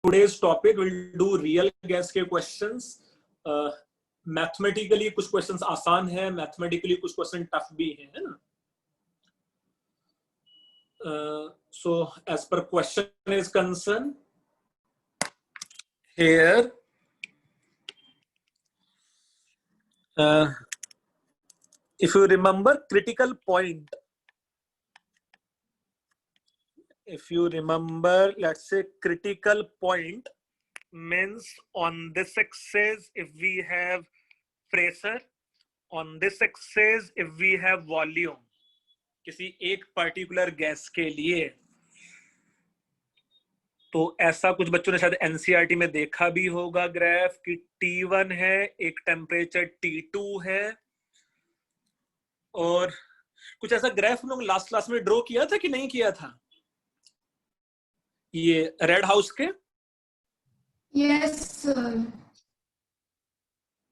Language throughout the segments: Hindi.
today's topic will do real gas के questions. मैथमेटिकली कुछ क्वेश्चंस आसान है, मैथमेटिकली कुछ क्वेश्चन टफ भी है ना. So as per question is concerned, here if you remember critical point, if you remember, let's say critical point means on this axis if we have pressure, on this axis if we have volume, किसी एक पर्टिकुलर गैस के लिए. तो ऐसा कुछ बच्चों ने शायद एनसीईआरटी में देखा भी होगा ग्राफ कि T1 है, एक टेम्परेचर T2 है, और कुछ ऐसा ग्राफ हम लोग लास्ट क्लास में ड्रॉ किया था कि नहीं किया था, ये रेड हाउस के. Yes sir.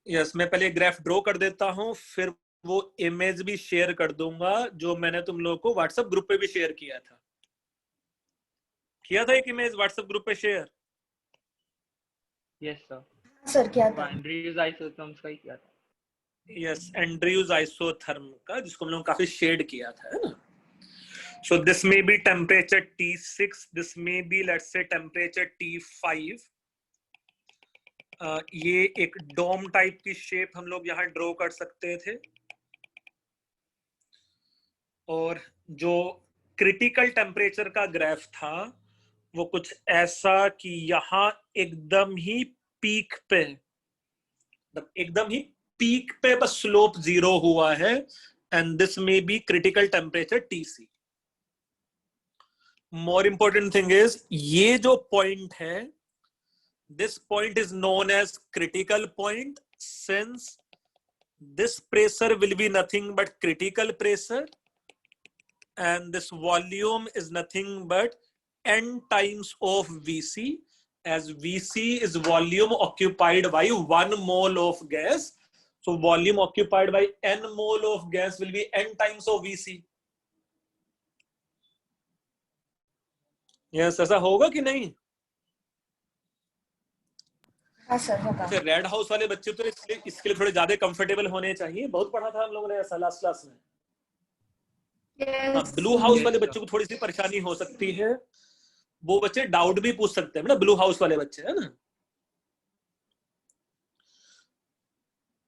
यस, मैं पहले ग्राफ ड्रॉ कर देता हूं, फिर वो इमेज भी शेयर कर दूंगा जो मैंने तुम लोगों को व्हाट्सएप ग्रुप पे भी शेयर किया था. एक इमेज व्हाट्सएप ग्रुप पे शेयर. Yes sir. सर क्या था? एंड्रयूज आइसोथर्म्स का ही किया था. यस, एंड्रयूज आइसोथर्म का, जिसको हम लोग काफी शेड किया था, है ना. सो दिस में बी टेम्परेचर T6, दिस में be let's say temperature T5. ये एक डोम टाइप की शेप हम लोग यहाँ ड्रॉ कर सकते थे. और जो क्रिटिकल टेम्परेचर का ग्राफ था वो कुछ ऐसा कि यहाँ एकदम ही पीक पे, एकदम ही पीक पे बस स्लोप 0 हुआ है, एंड दिस में B critical temperature TC. More important thing is ये जो पॉइंट है, this point is known as critical point since this pressure will be nothing but critical pressure and this volume is nothing but n times of Vc, as Vc is volume occupied by 1 mole of gas. So volume occupied by n mole of gas will be n times of Vc. Yes, ऐसा होगा कि नहीं? हाँ सर होगा. रेड हाउस वाले बच्चे तो इसके लिए थोड़े ज्यादा कंफर्टेबल होने चाहिए. बहुत पढ़ा था हम लोगों ने ऐसा लास्ट क्लास में. yes. ब्लू हाउस वाले बच्चों को थोड़ी सी परेशानी हो सकती है, वो बच्चे डाउट भी पूछ सकते हैं ना, ब्लू हाउस वाले बच्चे, है ना.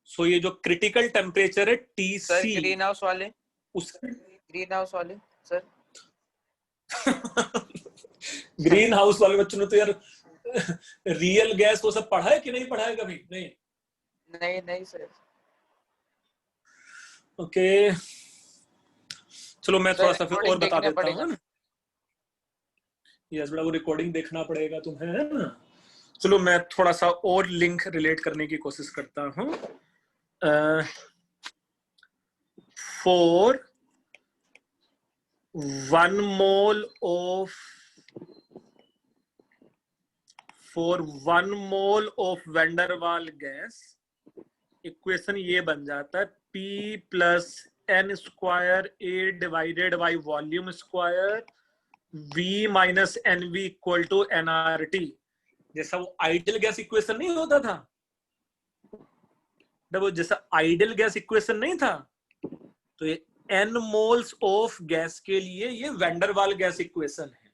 सो ये जो क्रिटिकल टेम्परेचर है TC, सर ग्रीन हाउस वाले, उस ग्रीन हाउस वाले सर. ग्रीन हाउस वाले बच्चों ने तो यार रियल गैस वो सब पढ़ा है कि नहीं पढ़ा है कभी? नहीं सर. ओके, चलो मैं थोड़ा सा फिर और बता देता हूँ. यस बेटा, वो रिकॉर्डिंग देखना पड़ेगा तुम्हें, है ना. चलो मैं थोड़ा सा और लिंक रिलेट करने की कोशिश करता हूँ. For 1 mole of van der Waal गैस, इक्वेशन ये बन जाता है P plus n square A divided by volume square V minus NV equal to nRT. जैसा वो आइडियल गैस इक्वेशन नहीं होता था, वो जैसा आइडियल गैस इक्वेशन नहीं था, तो ये n मोल्स ऑफ गैस के लिए ये वैन डर वाल गैस इक्वेशन है.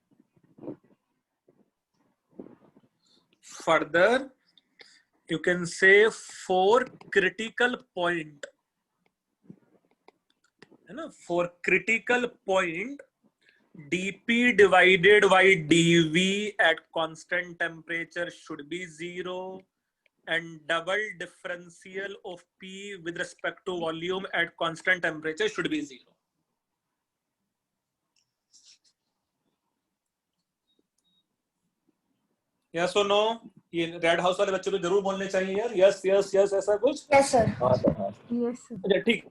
Further you can say for critical point, है ना, for critical point dP divided by dV at constant temperature should be 0 and double differential of P with respect to volume at constant temperature should be 0. Yes or no? ये रेड हाउस वाले बच्चे को जरूर बोलने चाहिए यार. यस यस यस, ऐसा कुछ. Yes sir. Yes sir. अच्छा ठीक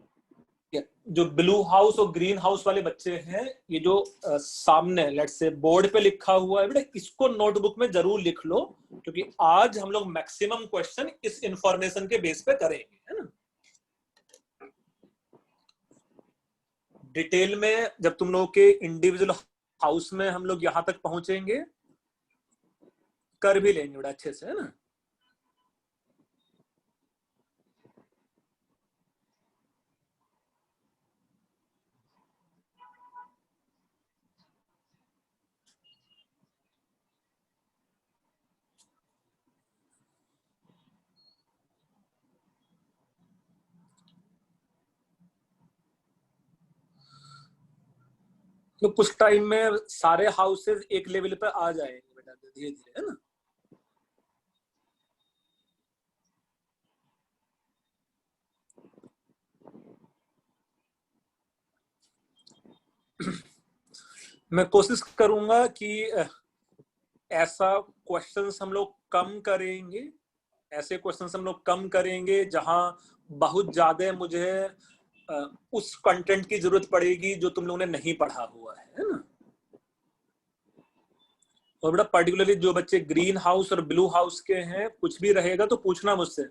है. जो ब्लू हाउस और ग्रीन हाउस वाले बच्चे हैं, ये जो सामने लेट्स से बोर्ड पे लिखा हुआ है बेटा, इसको नोटबुक में जरूर लिख लो, क्योंकि आज हम लोग मैक्सिमम क्वेश्चन इस इंफॉर्मेशन के बेस पे करेंगे, है ना. डिटेल में जब तुम लोगों के इंडिविजुअल हाउस में हम लोग यहां तक पहुंचेंगे, कर भी लेंगे बड़ा अच्छे से, है ना। तो कुछ टाइम में सारे हाउसेस एक लेवल पे आ जाएंगे बेटा, धीरे धीरे, है ना। मैं कोशिश करूंगा कि ऐसा क्वेश्चंस हम लोग कम करेंगे, ऐसे क्वेश्चंस हम लोग कम करेंगे जहां बहुत ज्यादा मुझे उस कंटेंट की जरूरत पड़ेगी जो तुम लोगों ने नहीं पढ़ा हुआ है ना। और बेटा पर्टिकुलरली जो बच्चे ग्रीन हाउस और ब्लू हाउस के हैं, कुछ भी रहेगा तो पूछना मुझसे।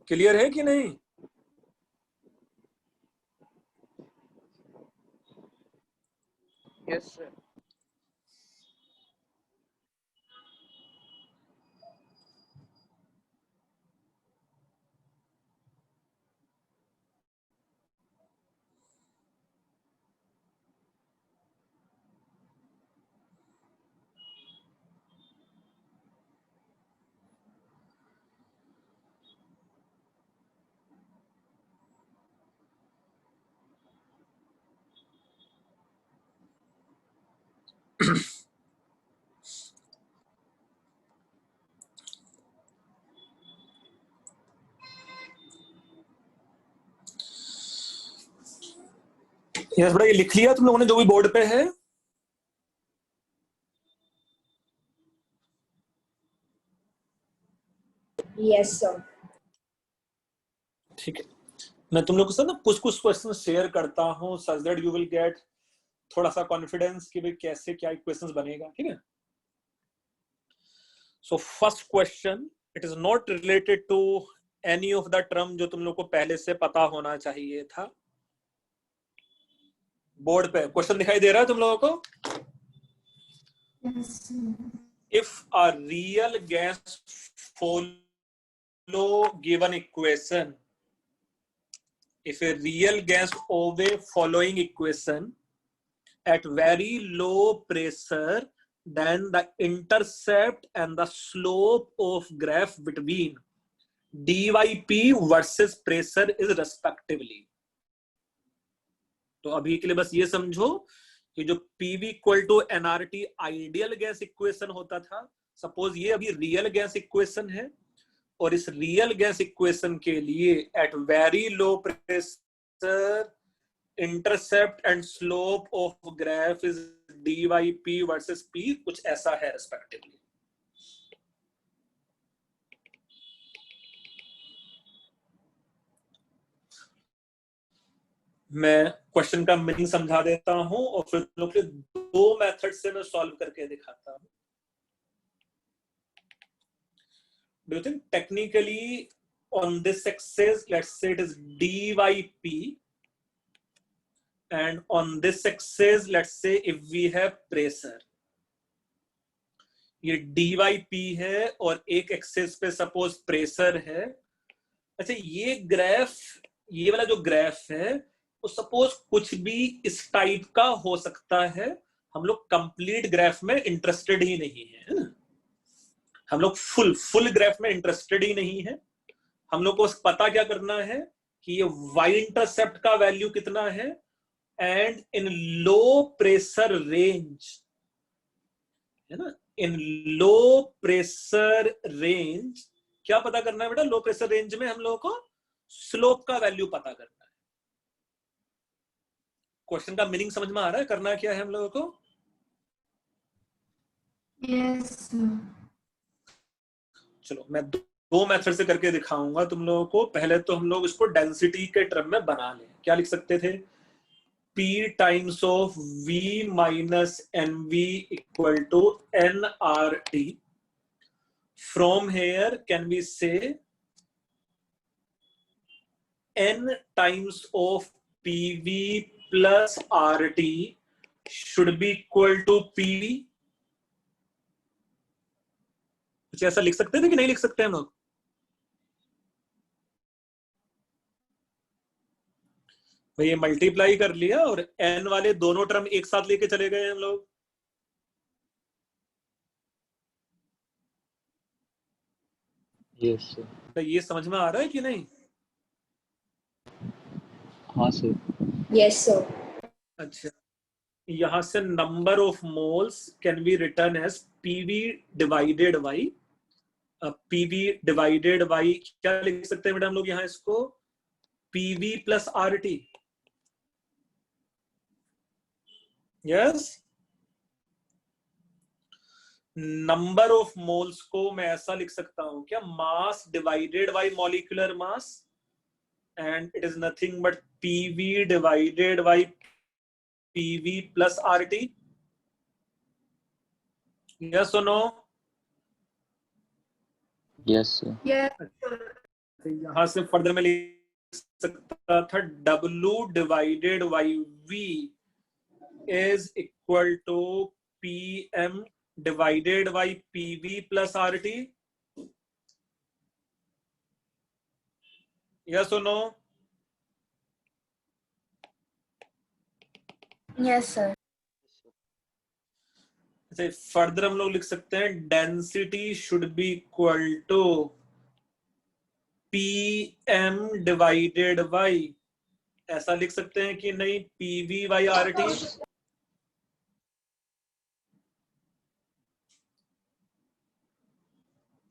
क्लियर है कि नहीं? Yes sir. यस बेटा, ये लिख लिया तुम लोगों ने जो भी बोर्ड पे है? Yes, sir. ठीक है, मैं तुम लोग के साथ ना कुछ कुछ क्वेश्चन शेयर करता हूँ such that you will gate थोड़ा सा कॉन्फिडेंस कि भाई कैसे क्या क्वेश्चंस बनेगा, ठीक है। So first question, it is not related to any of the term जो तुम लोग को पहले से पता होना चाहिए था। बोर्ड पे क्वेश्चन दिखाई दे रहा है तुम लोगों को? Yes, sir. If a real gas follow given equation, if a real gas obey following equation at very low pressure, then the intercept and the slope of graph between dyp versus pressure is respectively. तो अभी के लिए बस ये समझो कि जो PV equal to NRT ideal gas equation होता था, सपोज ये अभी रियल गैस इक्वेशन है, और इस रियल गैस इक्वेशन के लिए at very low pressure intercept and slope of graph is DYP versus P, कुछ ऐसा है रेस्पेक्टिवली। मैं क्वेश्चन का मीनिंग समझा देता हूं और फिर लोग के दो मेथड से मैं सॉल्व करके दिखाता हूं। Do you think technically on this axis, let's say it is dyp, and on this axis, let's say if we have pressure, ये dyp है और एक एक्सेस पे सपोज प्रेशर है। अच्छा, ये ग्राफ, ये वाला जो ग्राफ है वो सपोज कुछ भी इस टाइप का हो सकता है। हम लोग कंप्लीट ग्राफ में इंटरेस्टेड ही नहीं है ना, हम लोग फुल ग्राफ में इंटरेस्टेड ही नहीं है। हम लोग को पता क्या करना है कि ये y इंटरसेप्ट का वैल्यू कितना है, and in low pressure range, है ना, इन लो प्रेशर रेंज क्या पता करना है बेटा? लो प्रेशर रेंज में हम लोगों को स्लोप का वैल्यू पता करना है। क्वेश्चन का मीनिंग समझ में आ रहा है? करना क्या है हम लोगों को? Yes, sir. चलो मैं दो मेथड से करके दिखाऊंगा तुम लोगों को। पहले तो हम लोग इसको डेंसिटी के टर्म में बना लें। क्या लिख सकते थे? P times of V minus NV equal to nRT. From here, can we say N times of PV plus RT should be equal to PV? कुछ ऐसा लिख सकते थे कि नहीं लिख सकते हम लोग? भाई ये मल्टीप्लाई कर लिया और n वाले दोनों टर्म एक साथ लेके चले गए हम लोग। Yes sir. तो ये समझ में आ रहा है कि नहीं? हाँ सर। Yes, sir. अच्छा, यहां से number of moles can be written as PV divided by, PV divided by क्या लिख सकते हैं बेटा हम लोग यहां इसको? PV plus RT. Yes, number of moles को मैं ऐसा लिख सकता हूं क्या? Mass divided by molecular mass, and it is nothing but PV divided by PV plus RT. Yes और नो? Yes sir. Yes. यहां से फर्दर में लिख सकता था W divided by V is equal to PM divided by PV plus RT। Yes और नो? Yes, sir. फर्दर हम लोग लिख सकते हैं density should be equal to PM divided by, ऐसा लिख सकते हैं कि नहीं? PV by RT।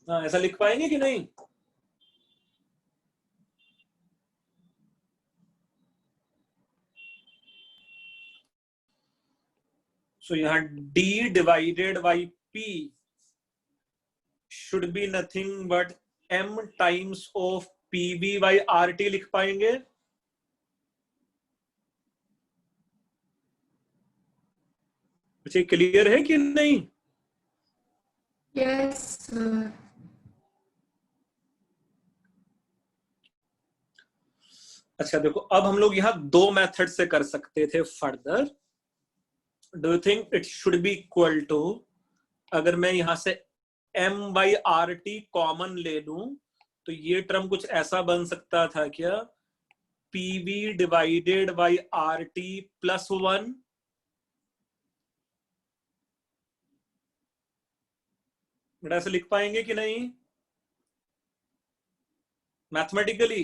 हाँ, ऐसा लिख पाएंगे कि नहीं? सो यहाँ D divided by P should be nothing but M times of PV by RT लिख पाएंगे? मुझे क्लियर है कि नहीं? Yes, sir. अच्छा देखो, अब हम लोग यहाँ दो मेथड से कर सकते थे further. Do you think it should be equal to, अगर मैं यहां से M बाई RT कॉमन ले लूं तो ये टर्म कुछ ऐसा बन सकता था क्या? PV divided by RT plus 1। बेटा ऐसे लिख पाएंगे कि नहीं मैथमेटिकली?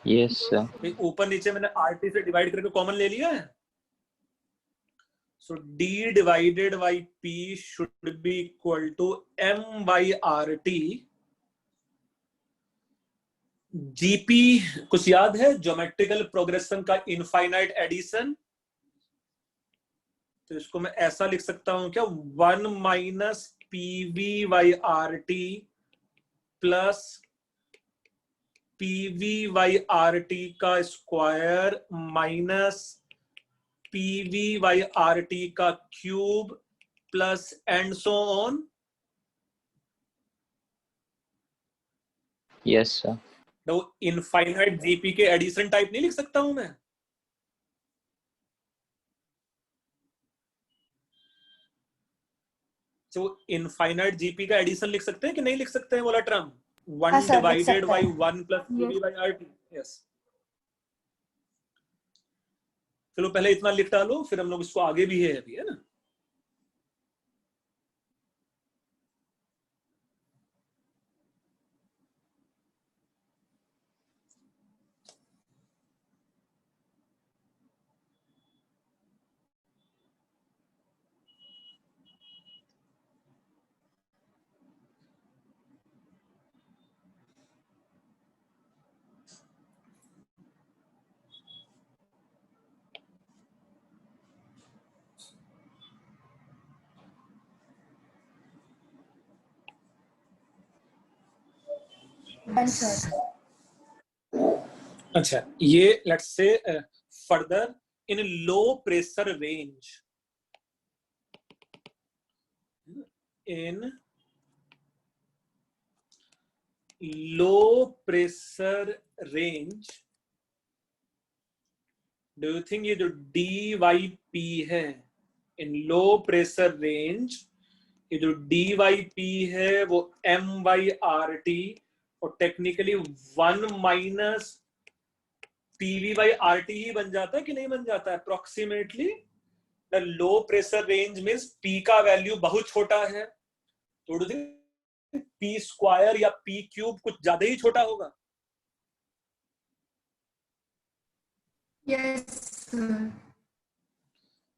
Yes sir. ऊपर नीचे मैंने RT से डिवाइड करके कॉमन ले लिया है। So D divided by P should be equal to M by RT। GP कुछ याद है? ज्योमेट्रिकल प्रोग्रेशन का इनफाइनाइट एडिशन। तो इसको मैं ऐसा लिख सकता हूं क्या? 1 minus PV by RT plus PV by RT का square minus PV by RT का cube plus and so on. Yes sir. तो इनफाइनाइट जीपी के एडिशन टाइप नहीं लिख सकता हूं मैं? तो इनफाइनाइट जीपी का एडिशन लिख सकते हैं कि नहीं लिख सकते हैं? बोला ट्रम 1 हाँ, सर, लिख डिवाइडेड सकते बाई हैं। 1 plus PV by RT। Yes, चलो पहले इतना लिख डालो, फिर हम लोग इसको आगे भी है अभी, है ना? Done, sir. अच्छा, ये let's say further in low pressure range, in low pressure range, do you think ये जो DYP है इन लो प्रेशर रेंज ये जो डी वाई पी है वो एम वाई आर टी, और technically 1 minus PV by are t ही बन जाता है कि नहीं बन जाता है approximately. The low pressure range means p का वैल्यू बहुत छोटा है, तो पी स्क्वायर या पी क्यूब कुछ ज्यादा ही छोटा होगा। Yes, sir.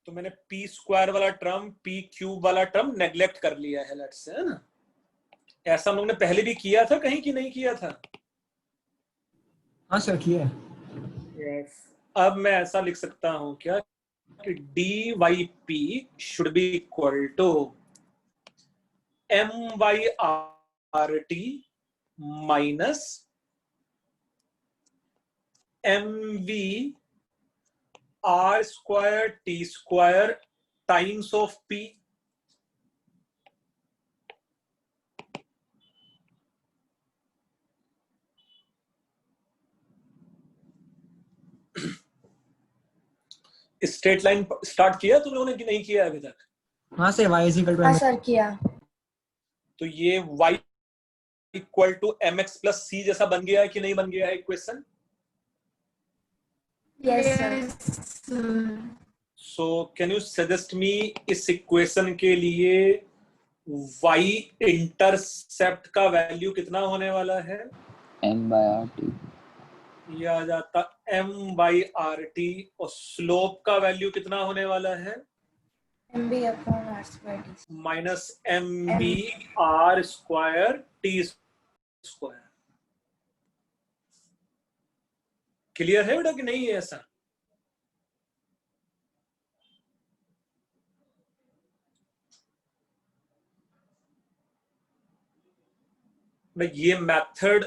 तो मैंने पी स्क्वायर वाला टर्म पी क्यूब वाला टर्म नेग्लेक्ट कर लिया है, लेट्स से, है ना। ऐसा हम लोग ने पहले भी किया था कहीं कि नहीं किया था? हाँ सर किया। yes. अब मैं ऐसा लिख सकता हूं क्या कि d y p should be equal to m y r t minus m v r square t square times of p. Straight line start किया तुम लोगों ने कि नहीं किया अभी तक? हाँ sir y is equal to हाँ सर किया। तो ये y equal to m x plus c जैसा बन गया है कि नहीं बन गया है equation? Yes, sir. So can you suggest me इस इक्वेशन के लिए y इंटरसेप्ट का वैल्यू कितना होने वाला है? m/rt। ये आ जाता m बाई आर टी, और स्लोप का वैल्यू कितना होने वाला है? MB upon R square D. Minus m b r square t square. Clear है बेटा कि नहीं है ऐसा? भाई ये मेथड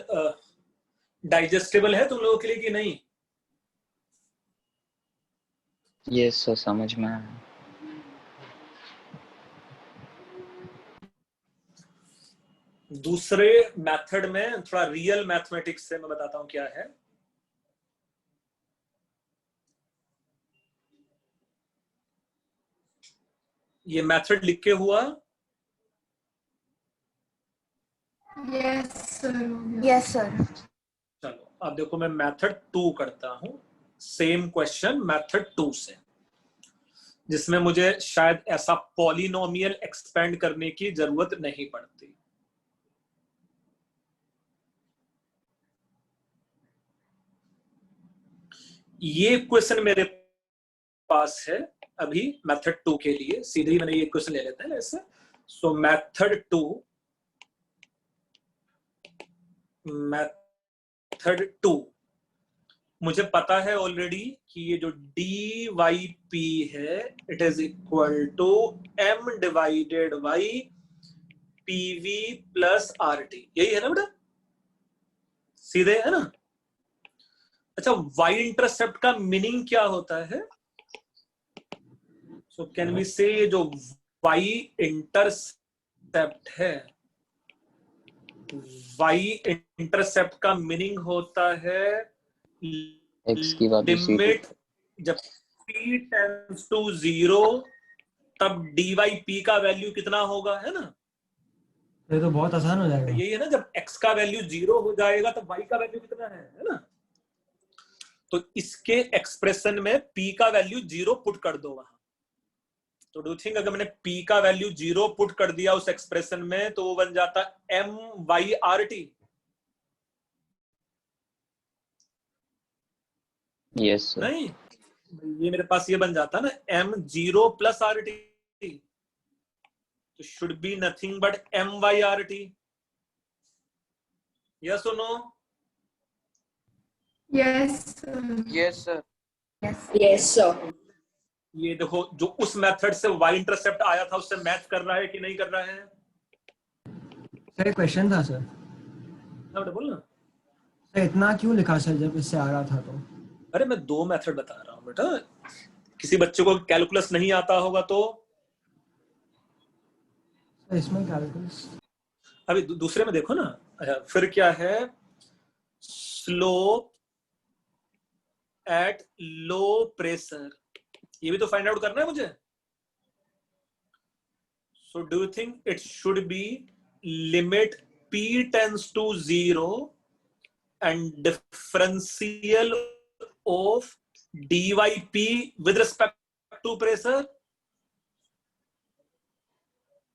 डाइजेस्टेबल है तुम लोगों के लिए कि नहीं? यस सर, समझ में आया। दूसरे मेथड में थोड़ा रियल मैथमेटिक्स से मैं बताता हूं क्या है। ये मेथड लिख के हुआ? Yes, sir. Yes, sir. चलो अब देखो मैं मेथड 2 करता हूं, सेम क्वेश्चन मेथड 2 से, जिसमें मुझे शायद ऐसा पॉलिनोमियल एक्सपेंड करने की जरूरत नहीं पड़ती। ये क्वेश्चन मेरे पास है अभी मेथड 2 के लिए, सीधे ही मैंने ये क्वेश्चन ले लेते हैं ऐसे। सो मेथड 2 मुझे पता है ऑलरेडी कि ये जो डी वाई पी है it is equal to m divided by PV plus r t, यही है ना बेटा? सीधे है ना? अच्छा, वाई इंटरसेप्ट का मीनिंग क्या होता है? सो कैन वी से जो वाई इंटरसेप्ट है, वाई इंटरसेप्ट का मीनिंग होता है x की वैल्यू लिमिट जब p टेंड्स टू 0 तब dy p का वैल्यू कितना होगा, है ना? ये तो बहुत आसान हो जाएगा। यही है ना, जब x का वैल्यू 0 हो जाएगा तब y का वैल्यू कितना है ना? तो इसके एक्सप्रेशन में p का वैल्यू 0 पुट कर दो वहां। तो डू थिंक अगर मैंने p का वैल्यू 0 पुट कर दिया उस एक्सप्रेशन में तो वो बन जाता m by R T. Yes sir. नहीं, ये मेरे पास ये बन जाता ना m0 प्लस आर टी, तो should be nothing but m by R T. Yes और no? Yes, sir. Yes, sir. Yes, sir. ये देखो जो उस मेथड से y इंटरसेप्ट आया था उससे मैच कर रहा है कि नहीं कर रहा है? सर क्वेश्चन था सर। ना बेटा बोल ना। सर इतना क्यों लिखा सर जब इससे आ रहा था तो? अरे मैं 2 मेथड बता रहा हूँ बेटा, किसी बच्चे को कैलकुलस नहीं आता होगा तो सर इसमें कैलकुलस अभी दूसरे में देखो ना। अच्छा, फिर क्या है? स्लोप एट लो प्रेशर, ये भी तो फाइंड आउट करना है मुझे। So do you think it should be limit p tends to 0 and differential of dyp with respect to pressure?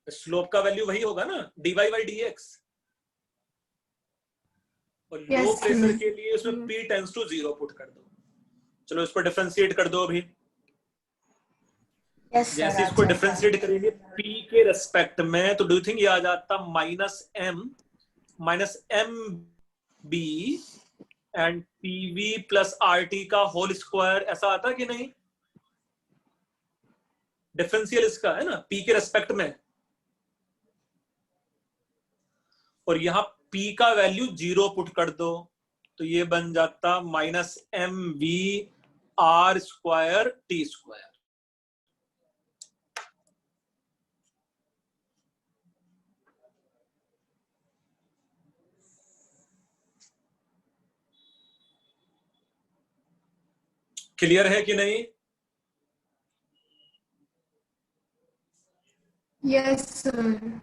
Slope का वैल्यू वही होगा ना, dy by dx, और लो Yes, प्रेशर sir. के लिए उसमें p टेंड्स टू 0 पुट कर दो. चलो इसको डिफरेंशिएट कर दो अभी. Yes, sir. जैसे इसको डिफरेंशिएट करेंगे p के रेस्पेक्ट में, तो डू यू थिंक ये आ जाता minus m b and pv plus RT का होल स्क्वायर, ऐसा आता कि नहीं? डिफरेंशियल इसका है ना p के रेस्पेक्ट में, और यहां p का वैल्यू 0 पुट कर दो, तो ये बन जाता minus m v r square t square. Clear है कि नहीं? Yes, sir.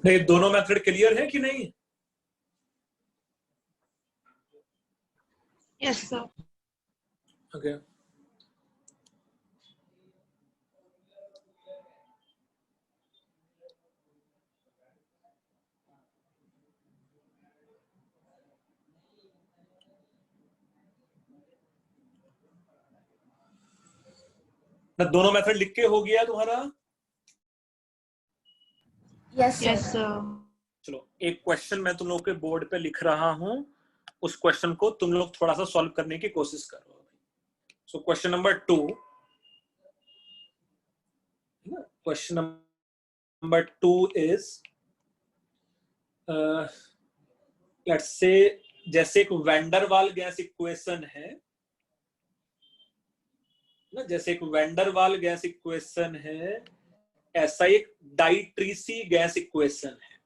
नहीं, दोनों मेथड क्लियर है कि नहीं? Yes, sir. ओके. ना दोनों मेथड लिख के हो गया तुम्हारा? Yes, sir. Yes, sir. चलो एक क्वेश्चन मैं तुम लोग के बोर्ड पे लिख रहा हूं, उस क्वेश्चन को तुम लोग थोड़ा सा सॉल्व करने की कोशिश करो. So question number 2, question number 2 is let's से जैसे एक वैंडरवाल गैस इक्वेशन है ना, जैसे एक वैंडरवाल गैस इक्वेशन है, ऐसा एक डाइट्रीसी गैस इक्वेशन है.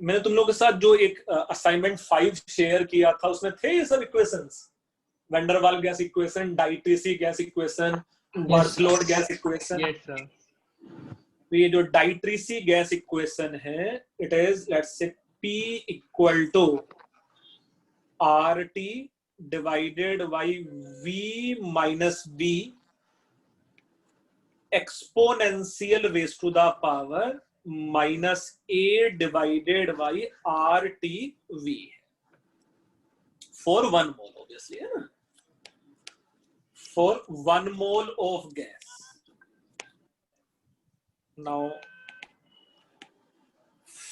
मैंने तुम लोगों के साथ जो एक असाइनमेंट 5 शेयर किया था, उसमें थे ये सब equations, Van der Waals gas equation, Dieterici gas equation, Berthelot gas equation. Yes, sir. तो ये जो डाइट्रीसी गैस इक्वेशन है, it is let's say P equal to RT divided by V minus B exponential raise to the power minus A divided by RT V for 1 mole, obviously है ना, for 1 mole of gas. Now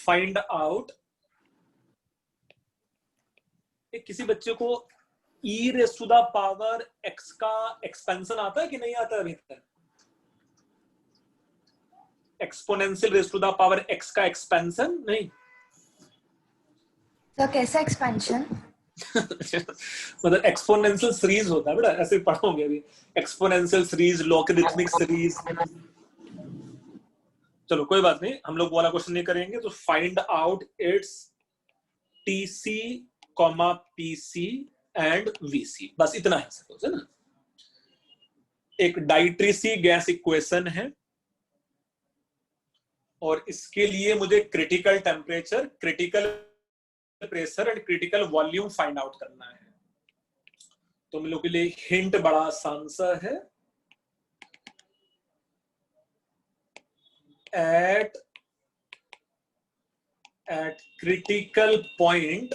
find out, किसी बच्चे को e raise to the power x का एक्सपेंशन आता है कि नहीं आता अभी तक? Exponential raise to the power x का एक्सपेंशन नहीं. तो कैसा एक्सपेंशन? मतलब एक्सपोनेंशियल सीरीज होता है बेटा, ऐसे पढ़ोगे अभी. Exponential series, logarithmic series. चलो कोई बात नहीं, हम लोग वाला क्वेश्चन नहीं करेंगे. तो find out it's TC, PC and VC, बस इतना है सपोज, है ना. एक डाइट्रीसी गैस इक्वेशन है, और इसके लिए मुझे critical temperature, critical pressure and critical volume find out करना है. तो हम लोग के लिए हिंट बड़ा आसान सा है. at critical point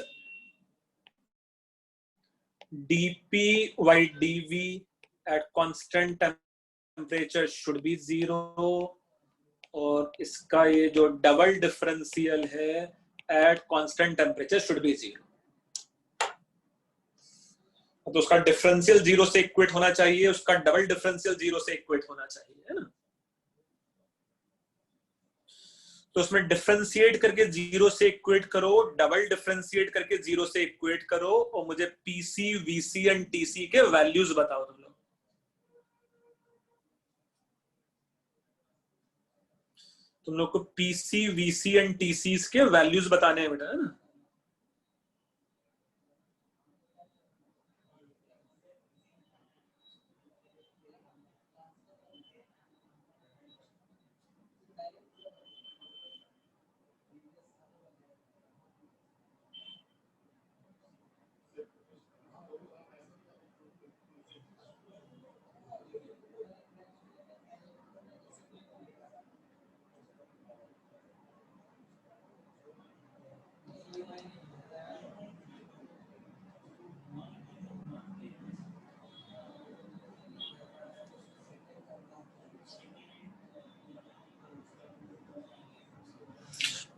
dP by dV at constant temperature should be 0, और इसका ये जो डबल डिफरेंशियल है at constant temperature should be 0. तो उसका डिफरेंशियल 0 से इक्वेट होना चाहिए, उसका डबल डिफरेंशियल 0 से इक्वेट होना चाहिए, है ना? तो उसमें डिफरेंशिएट करके 0 से इक्वेट करो, डबल डिफरेंशिएट करके 0 से इक्वेट करो, और मुझे पीसी, वीसी एंड टीसी के वैल्यूज बताओ तुम लोग। तुम लोग को पीसी, वीसी एंड टीसी के वैल्यूज बताने हैं बेटा, है ना?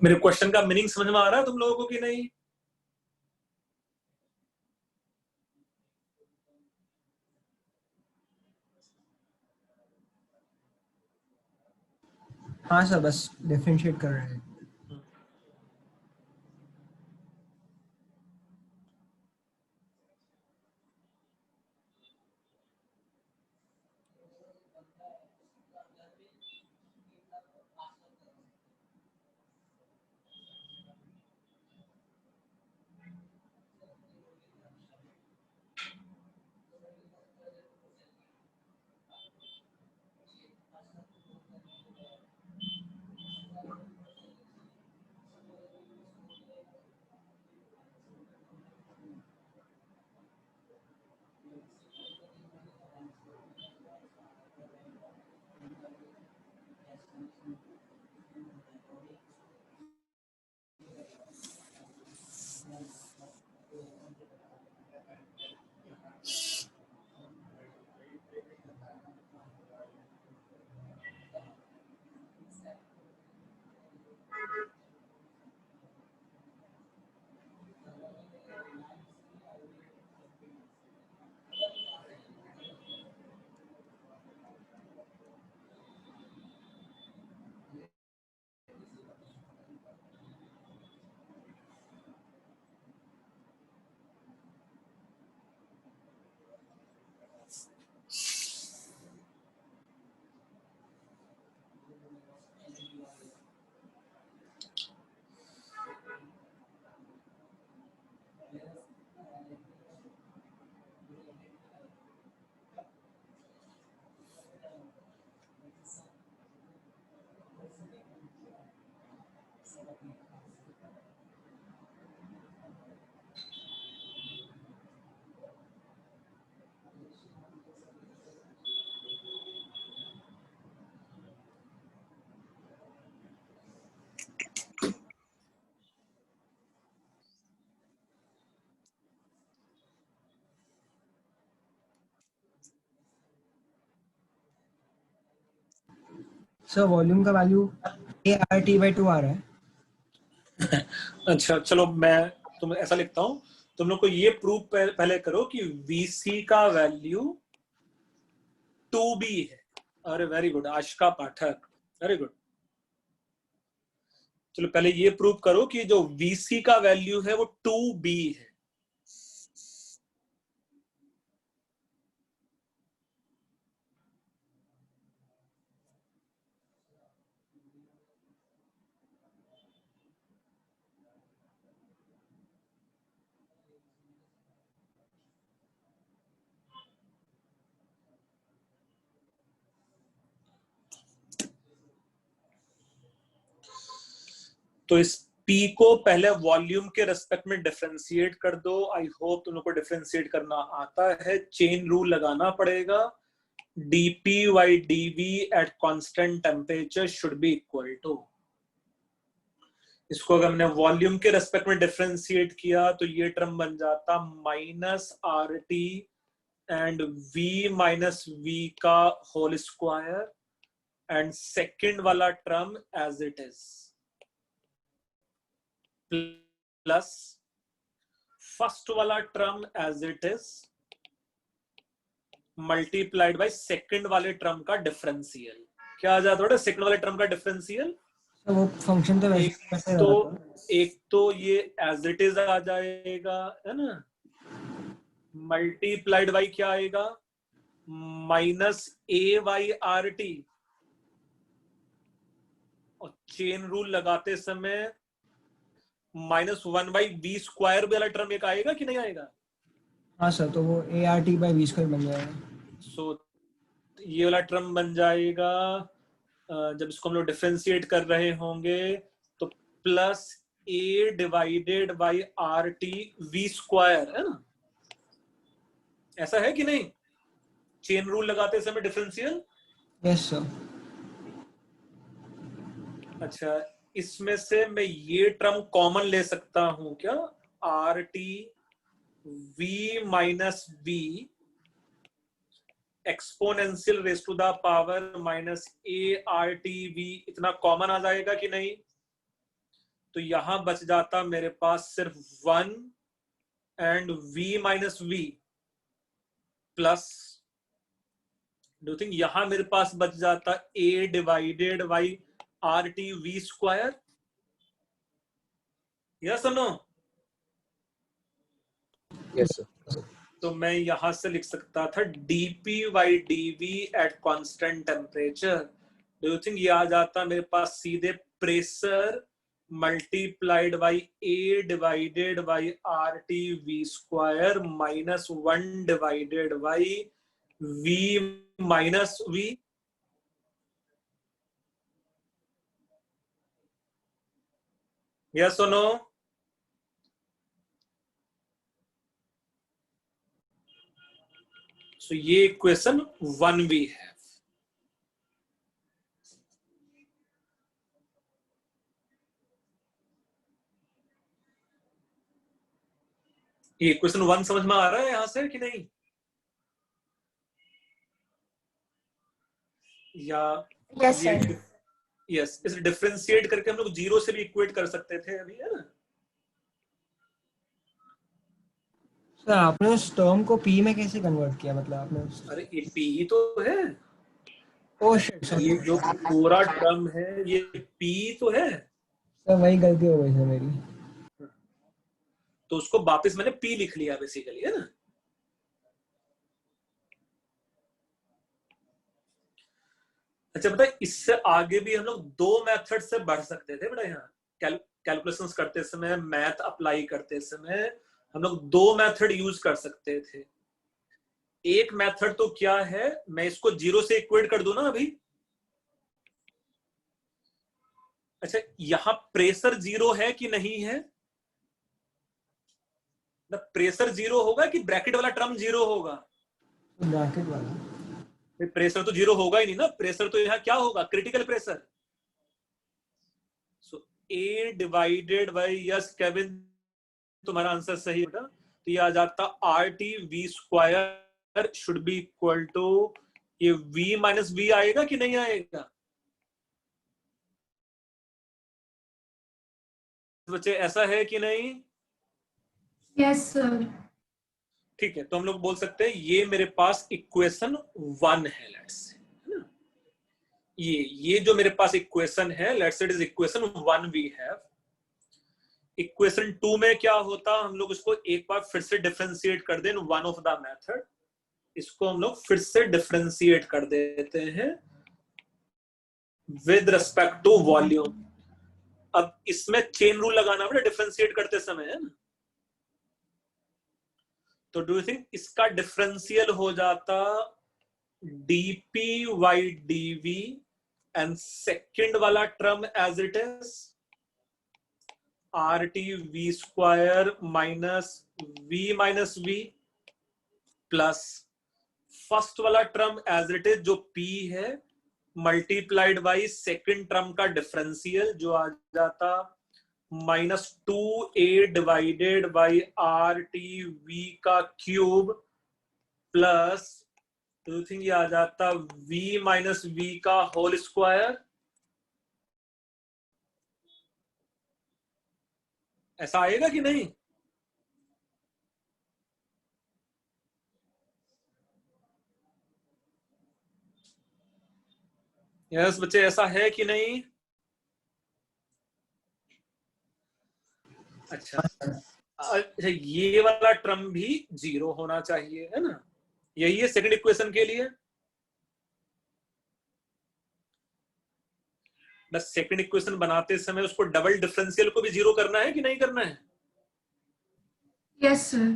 मेरे क्वेश्चन का मीनिंग समझ में आ रहा है तुम लोगों को कि नहीं? हाँ सर, बस डिफरेंशिएट कर रहे हैं। सर वॉल्यूम का वैल्यू ART/2 आ रहा है। अच्छा चलो, मैं तुम ऐसा लिखता हूं, तुम लोग को ये प्रूव पहले करो कि VC का वैल्यू 2B है। अरे वेरी गुड आशिका पाठक, वेरी गुड। चलो पहले ये प्रूव करो कि जो VC का वैल्यू है वो 2B है। तो इस P को पहले वॉल्यूम के रेस्पेक्ट में डिफरेंशिएट कर दो। आई होप तुम लोग को डिफरेंशिएट करना आता है। चेन रूल लगाना पड़ेगा। dP/dV at constant temperature should be equal to, इसको अगर हमने वॉल्यूम के रेस्पेक्ट में डिफरेंशिएट किया तो ये टर्म बन जाता -RT एंड V का होल स्क्वायर एंड सेकंड वाला term as it is. Plus first वाला term as it is multiplied by second वाले टर्म का डिफरेंशियल। क्या आ जाता है सेकंड वाले टर्म का डिफरेंशियल? तो वो फंक्शन तो वैसे एक तो ये एज इट इज आ जाएगा, है ना, मल्टीप्लाइड बाई क्या आएगा, माइनस ए वाई आर टी, और चेन रूल लगाते समय -1/v² वाला टर्म एक आएगा कि नहीं आएगा? हाँ सर, तो वो ART/v² बन जाएगा। सो ये वाला टर्म बन जाएगा जब इसको हम लोग डिफरेंशिएट कर रहे होंगे तो plus a divided by RT/v², है ना? ऐसा है कि नहीं? चेन रूल लगाते समय डिफरेंशियल। Yes sir. अच्छा, इसमें से मैं ये टर्म कॉमन ले सकता हूं क्या? RT v minus v exponential raise to the power minus ARTV, इतना कॉमन आ जाएगा कि नहीं? तो यहां बच जाता मेरे पास सिर्फ 1 and v minus v plus, do think यहां मेरे पास बच जाता a divided by RT/v²। Yes और नो? Yes sir. तो मैं यहां से लिख सकता था dp/dv at constant temperature. Do you think ये आ जाता मेरे पास सीधे pressure multiplied by a divided by RT/v² minus 1 divided by v minus v। Yes और नो? So ये इक्वेशन 1 भी है। ये इक्वेशन 1 समझ में आ रहा है यहां से कि नहीं? या Yes, sir. यस, इसे डिफरेंशिएट करके हम लोग 0 से भी इक्वेट कर सकते थे अभी, है ना? सर आपने उस टर्म को p में कैसे कन्वर्ट किया, मतलब आपने अरे ये p ही तो है, ओह शिट सर, ये जो पूरा टर्म है ये p तो है। वही गलती हो गई सर मेरी। तो उसको वापस मैंने p लिख लिया बेसिकली, है ना? अच्छा बेटा, इससे आगे भी हम लोग 2 मेथड से बढ़ सकते थे बेटा। यहाँ कैलकुलेशंस करते समय, मैथ अप्लाई करते समय हम लोग 2 मेथड यूज कर सकते थे। एक मेथड तो क्या है, मैं इसको 0 से इक्वेट कर दूं ना अभी। अच्छा, यहां प्रेशर 0 है कि नहीं है? प्रेशर 0 होगा कि ब्रैकेट वाला टर्म 0 होगा? ब्रैकेट वाला। प्रेशर तो 0 होगा ही नहीं ना। प्रेशर तो यहाँ क्या होगा, critical pressure. So A divided by, yes Kevin तुम्हारा आंसर सही होगा। तो ये आ जाता RT/v² should be equal to, ये v माइनस v आएगा कि नहीं आएगा बच्चे? ऐसा है कि नहीं? Yes, sir. ठीक है, तो हम लोग बोल सकते हैं ये मेरे पास इक्वेशन 1 है, लेट्स से, है ना? ये जो मेरे पास इक्वेशन है, let's say it is equation 1 we have. Equation 2 में क्या होता, हम लोग इसको एक बार फिर से डिफरेंशिएट कर दें वन ऑफ द मेथड। इसको हम लोग फिर से डिफरेंशिएट कर देते हैं विद रिस्पेक्ट टू वॉल्यूम। अब इसमें चेन रूल लगाना पड़े डिफरेंशिएट करते समय, है ना? तो डू यू थिंक इसका डिफरेंशियल हो जाता dp/dv एंड सेकंड वाला term as it is RT/v² minus v minus v plus first वाला टर्म एज इट इज जो p है मल्टीप्लाइड बाई सेकंड टर्म का डिफरेंशियल जो आ जाता -2a डिवाइडेड बाई RTV का cube plus, do you think ये आ जाता v माइनस v का होल स्क्वायर। ऐसा आएगा कि नहीं? यस बच्चे, ऐसा है कि नहीं? अच्छा अच्छा, ये वाला टर्म भी 0 होना चाहिए, है ना? यही है सेकंड इक्वेशन के लिए। बस सेकंड इक्वेशन बनाते समय उसको डबल डिफरेंशियल को भी 0 करना है कि नहीं करना है? Yes, sir.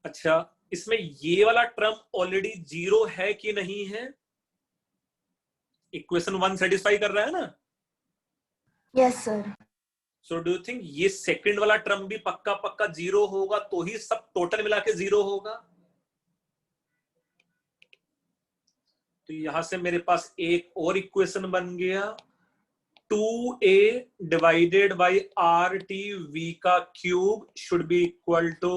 अच्छा, इसमें ये वाला टर्म ऑलरेडी 0 है कि नहीं है? इक्वेशन 1 सेटिस्फाई कर रहा है ना? Yes, sir. So do you think ये सेकंड वाला टर्म भी पक्का पक्का 0 होगा, तो ही सब टोटल मिला के 0 होगा? तो यहां से मेरे पास एक और इक्वेशन बन गया, 2a divided by are T V का cube should be equal to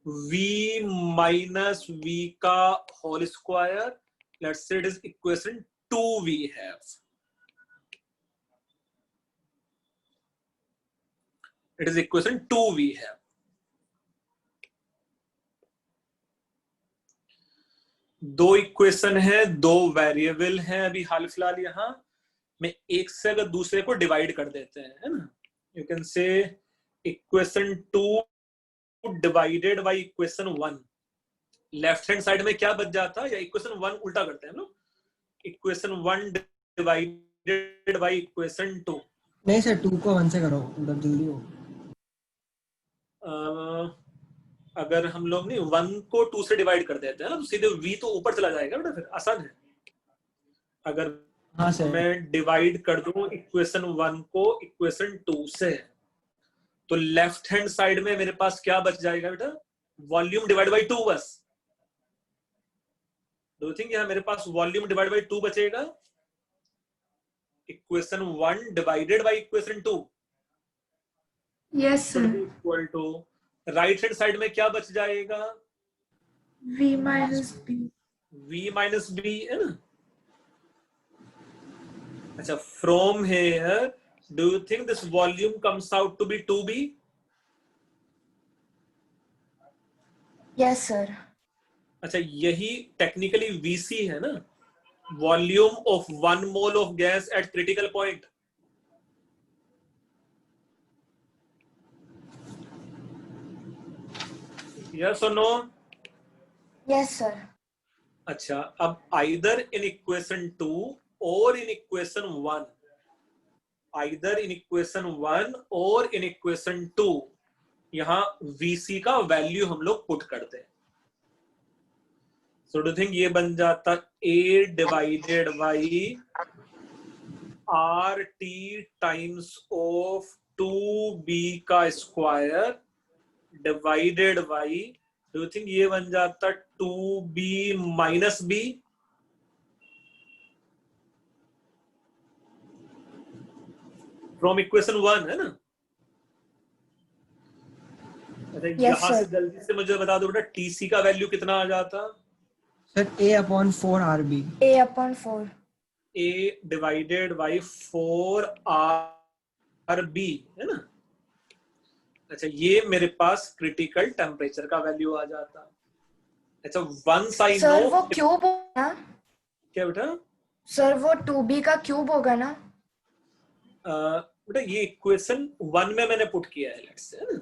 v minus v का whole square. Let's say it is equation 2 we have. It is equation 2 we have. दो इक्वेशन है, दो वेरिएबल हैं अभी हाल फिलहाल यहां में, एक से अगर दूसरे को डिवाइड कर देते हैं, है ना? You can say equation 2 divided by equation 1. Left hand side में क्या बच जाता है, या इक्वेशन 1 उल्टा करते हैं हम लोग, इक्वेशन 1 डिवाइडेड बाई इक्वेशन 2. नहीं सर, 2 को 1 से करो, मतलब जल्दी हो। अगर हम लोग नहीं 1 को 2 से डिवाइड कर देते हैं ना, तो सीधे v तो ऊपर चला जाएगा बेटा, फिर आसान है. अगर हाँ सर। मैं डिवाइड कर दूं इक्वेशन 1 को इक्वेशन 2 से, तो लेफ्ट हैंड साइड में मेरे पास क्या बच जाएगा बेटा? वॉल्यूम डिवाइड बाई 2 बस. डू यू थिंक यहां मेरे पास वॉल्यूम डिवाइड बाई 2 बचेगा? Equation 1 divided by equation 2 Yes, should be sir. Equal to, right hand side में क्या बच जाएगा? V minus B. v minus b, है ना? अच्छा, from here do you think this volume comes out to be 2b? Yes, sir. अच्छा, यही टेक्निकली vc है ना, volume of 1 mole of gas at critical point. Yes और नो? Yes, sir. अच्छा, अब आइदर इन इक्वेशन 2 और in equation 1, either in equation 1 और इन इक्वेशन 2, यहां vc का वैल्यू हम लोग पुट करते हैं. सो डू थिंक ये बन जाता a divided by R T times of 2b का square divided by, do you think ये बन जाता 2b minus b? From equation 1, है ना? अच्छा, Yes, यहां से sir. जल्दी से मुझे बता दो बेटा, टीसी का वैल्यू कितना आ जाता? Sir a/4 RB। A upon 4. a divided by 4 r b, है ना? अच्छा, ये मेरे पास क्रिटिकल टेम्परेचर का वैल्यू आ जाता. अच्छा, वंस आई नो. सर वो क्यूब होगा ना? क्या बेटा? सर वो 2B का क्यूब होगा ना? बेटा ये इक्वेशन 1 में मैंने पुट किया है, लेट्स से, है ना?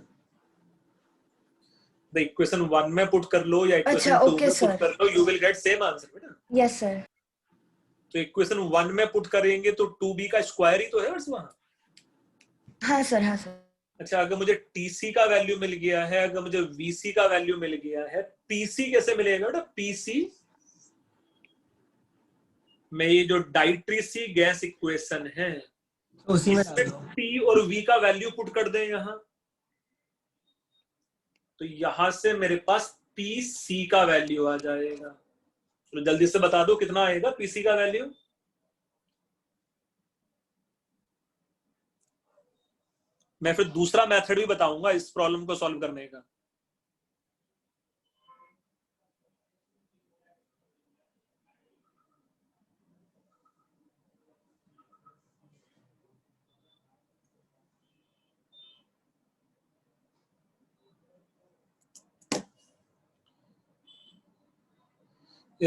द इक्वेशन 1 में पुट कर लो या इक्वेशन अच्छा, 2 okay, में पुट sir. कर लो, you will get same answer बेटा. Yes, sir. तो इक्वेशन 1 में पुट करेंगे तो 2b का स्क्वायर ही तो है बस वहां. हाँ सर, हाँ सर. अच्छा, अगर मुझे टीसी का वैल्यू मिल गया है, अगर मुझे वीसी का वैल्यू मिल गया है, पीसी कैसे मिलेगा बेटा? पीसी में ये जो डाइट्रीसी गैस इक्वेशन है, तो उसी में इसमें डाल दो। टी और वी का वैल्यू पुट कर दें यहां, तो यहां से मेरे पास पीसी का वैल्यू आ जाएगा. तो जल्दी से बता दो कितना आएगा पीसी का वैल्यू? मैं फिर दूसरा मेथड भी बताऊंगा इस प्रॉब्लम को सॉल्व करने का.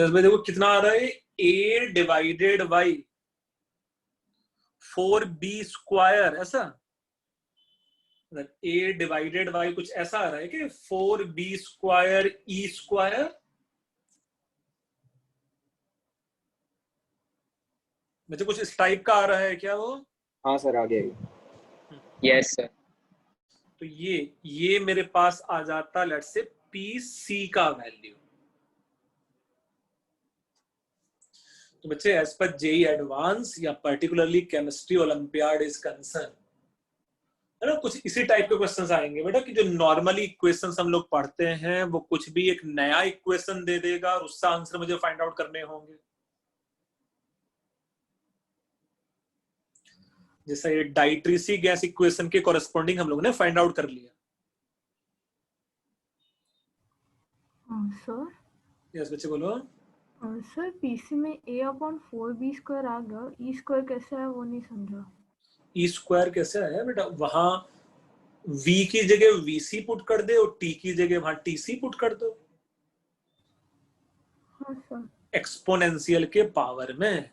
इसमें देखो कितना आ रहा है, a divided by 4b square, ऐसा a डिवाइडेड बाई कुछ ऐसा आ रहा है कि 4b स्क्वायर e स्क्वायर। मुझे कुछ इस टाइप का आ रहा है क्या वो? हाँ सर, आ गया। Yes, sir. तो ये मेरे पास आ जाता लेट्स से PC का वैल्यू। तो बच्चे एज पर जेई एडवांस या particularly chemistry olympiad is concern, है ना, कुछ इसी टाइप के क्वेश्चंस आएंगे बेटा कि जो नॉर्मली इक्वेशंस हम लोग पढ़ते हैं वो कुछ भी एक नया इक्वेशन दे देगा और उसका आंसर मुझे फाइंड आउट करने होंगे। जैसे ये डाइट्रीसी गैस इक्वेशन के कॉरेस्पॉन्डिंग हम लोगों ने फाइंड आउट कर लिया। सर यस बच्चे बोलो। सर पीसी में a/4b स्क्वायर आ गया, e स्क्वायर कैसे है वो नहीं समझा। ई स्क्वायर कैसे आया बेटा? वहां v की जगह vc पुट कर दे और t की जगह वहां tc पुट कर दो। हाँ सर। एक्सपोनेंशियल के पावर में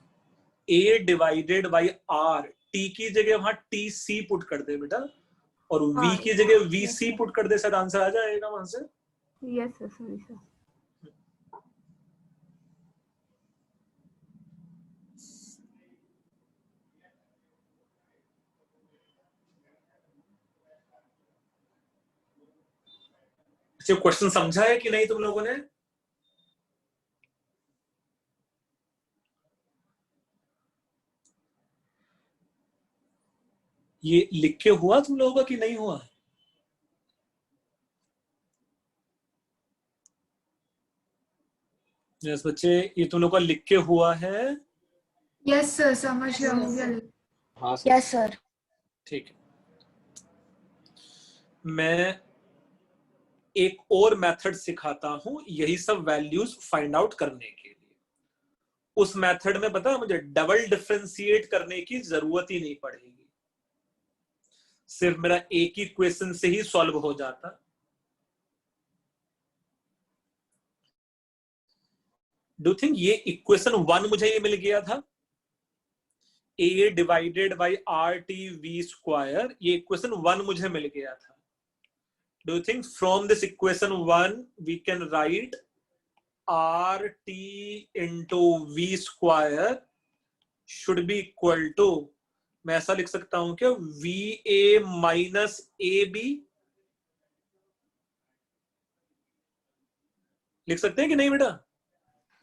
a divided by r, t की जगह वहां tc पुट कर दे बेटा, और v हाँ, की जगह vc yes, पुट कर दे, शायद आंसर आ जाएगा वहां से। Yes sir, sorry sir. अच्छा, क्वेश्चन समझा है कि नहीं तुम लोगों ने? ये लिख के हुआ तुम लोगों का कि नहीं हुआ? यस बच्चे, ये तुम लोग का लिख के हुआ है? यस सर, समझ गया, हो गया। हाँ सर। Yes sir. ठीक है, मैं एक और मेथड सिखाता हूं यही सब वैल्यूज फाइंड आउट करने के लिए। उस मेथड में पता है मुझे डबल डिफरेंशिएट करने की जरूरत ही नहीं पड़ेगी, सिर्फ मेरा एक ही क्वेश्चन से ही सॉल्व हो जाता। डू थिंक ये इक्वेशन 1 मुझे ये मिल गया था, a divided by RT/v square, ये इक्वेशन 1 मुझे मिल गया था। Do you think from this equation 1 we can write RT into V square should be equal to, मैं ऐसा लिख सकता हूं क्या, VA minus AB? लिख सकते हैं कि नहीं बेटा?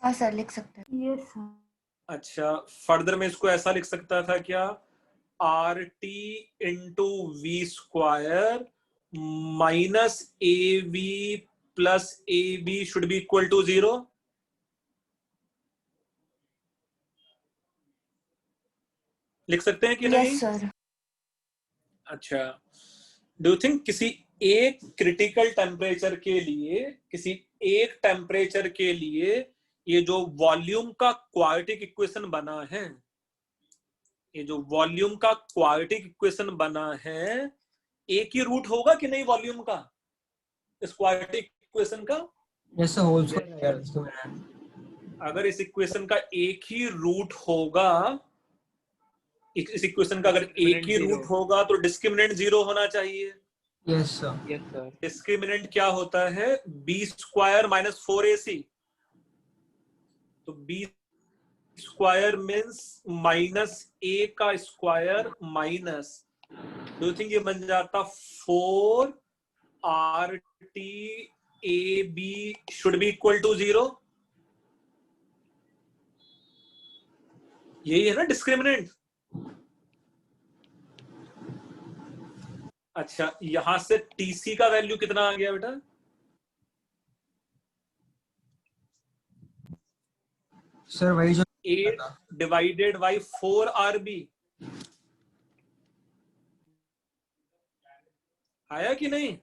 हाँ सर, लिख सकते हैं। Yes sir. अच्छा, फर्दर में इसको ऐसा लिख सकता था क्या, RT into V square minus AV plus AB should be equal to 0? लिख सकते हैं कि नहीं? Yes sir. अच्छा, डू यू थिंक किसी एक क्रिटिकल टेम्परेचर के लिए, किसी एक टेम्परेचर के लिए ये जो वॉल्यूम का क्वाड्रेटिक इक्वेशन बना है, ये जो वॉल्यूम का क्वाड्रेटिक इक्वेशन बना है, एक ही रूट होगा कि नहीं वॉल्यूम का, इस क्वाड्रेटिक इक्वेशन का? Yes sir, whole square. अगर इस इक्वेशन का एक ही रूट होगा, इस इक्वेशन का अगर एक ही रूट होगा तो डिस्क्रिमिनेंट 0 होना चाहिए। Yes sir. Yes sir. Discriminant क्या होता है, b स्क्वायर माइनस 4ac। तो b square means minus a का square minus, do you think ये बन जाता 4RT AB should be equal to 0? यही है ना डिस्क्रिमिनेंट। अच्छा, यहां से TC का वैल्यू कितना आ गया बेटा? सर वही जो 8 डिवाइडेड बाई 4RB आया कि नहीं?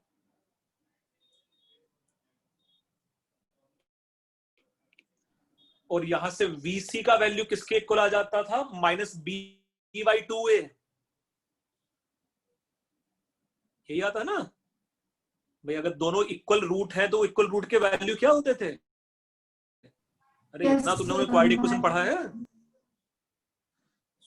और यहां से VC का वैल्यू किसके इक्वल आ जाता था, माइनस B/2A। यही आता है ना भाई, अगर दोनों इक्वल रूट है तो इक्वल रूट के वैल्यू क्या होते थे, अरे Yes, इतना तुम लोगों ने sir. क्वाड्रेटिक इक्वेशन पढ़ा है?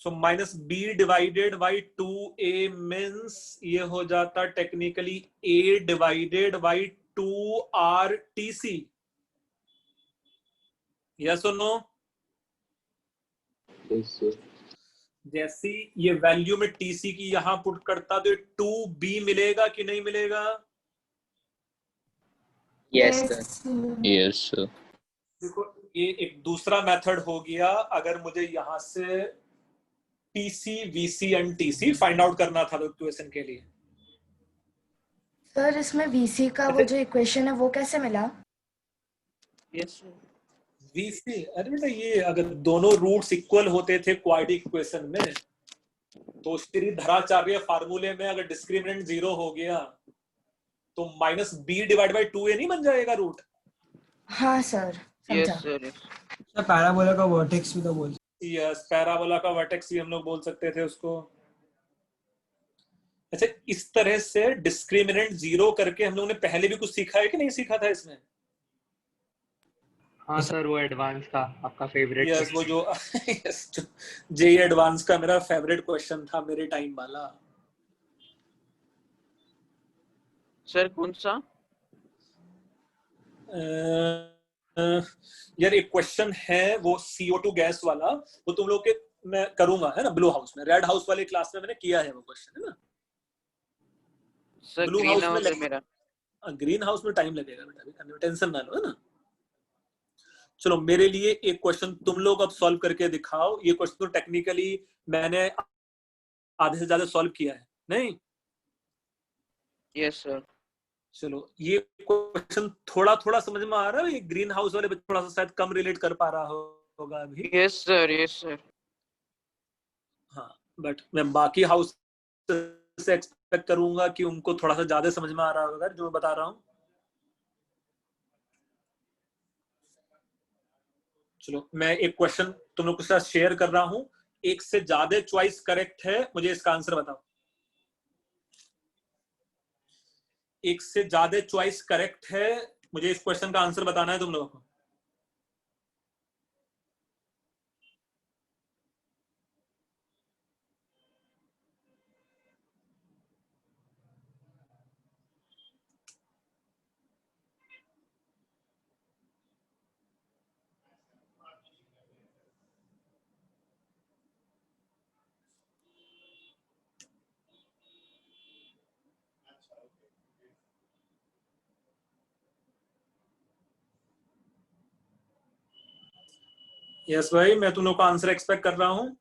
So minus b divided by 2a means ये हो जाता technically a divided by 2rtc. Yes और नो? Yes, sir. जैसी ये वैल्यू में टीसी की यहां पुट करता तो 2b मिलेगा कि नहीं मिलेगा? Yes, Yes, sir. sir. Yes, sir. देखो ये एक दूसरा मेथड हो गया. अगर मुझे यहां से TC VC and TC find out करना था तो इक्वेशन के लिए. सर इसमें VC का वो जो इक्वेशन है वो कैसे मिला? Yes, sir. वीसी, अरे बेटा ये अगर दोनों रूट्स इक्वल होते थे क्वाड्रेटिक इक्वेशन में तो श्री धराचार्य फार्मूले में अगर डिस्क्रिमिनेंट 0 हो गया तो minus B divide by 2a नहीं बन जाएगा रूट? हाँ सर, Yes, समझा. sir. Yes. सर पैराबोला का वर्टेक्स भी तो बोल. यस, पैराबोला का वर्टेक्स भी हम लोग बोल सकते थे उसको. अच्छा, इस तरह से डिस्क्रिमिनेंट 0 करके हम लोगों ने पहले भी कुछ सीखा है कि नहीं सीखा था इसमें? हाँ सर, वो एडवांस का आपका फेवरेट. यस, वो जो जेई एडवांस का मेरा फेवरेट क्वेश्चन था मेरे टाइम वाला. Sir, कौन सा? यार एक क्वेश्चन है वो CO2 गैस वाला, वो तुम लोग के मैं करूंगा है ना ब्लू हाउस में. रेड हाउस वाले क्लास में मैंने किया है वो क्वेश्चन, है ना? Sir, ब्लू green हाउस में house है मेरा. ग्रीन हाउस में टाइम लगेगा बेटा, अभी टेंशन ना लो, है ना? चलो मेरे लिए एक क्वेश्चन तुम लोग अब सॉल्व करके दिखाओ. ये क्वेश्चन तो टेक्निकली मैंने आधे से ज्यादा सॉल्व किया है नहीं? Yes, sir. चलो ये क्वेश्चन थोड़ा थोड़ा समझ में आ रहा है. ये ग्रीन हाउस वाले बच्चे थोड़ा सा शायद कम रिलेट कर पा रहा होगा अभी. Yes, sir. Yes, sir. हाँ, बट मैं बाकी हाउस से एक्सपेक्ट करूंगा कि उनको थोड़ा सा ज्यादा समझ में आ रहा होगा जो मैं बता रहा हूँ. चलो मैं एक क्वेश्चन तुम लोग के साथ शेयर कर रहा हूँ. एक से ज्यादा चॉइस करेक्ट है, मुझे इसका आंसर बताओ. एक से ज्यादा चॉइस करेक्ट है, मुझे इस क्वेश्चन का आंसर बताना है तुम लोगों को. यस भाई, मैं तुम लोग का आंसर एक्सपेक्ट कर रहा हूँ.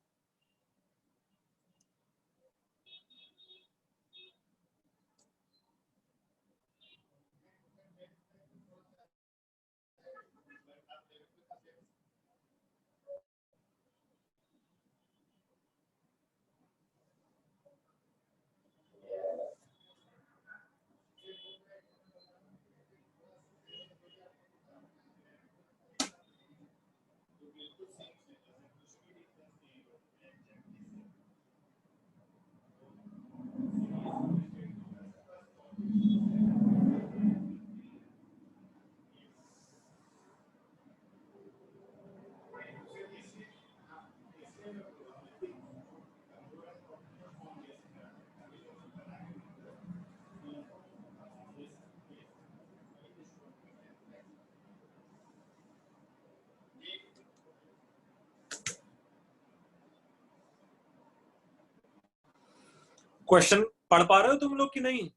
क्वेश्चन पढ़ पा रहे हो तुम लोग कि नहीं?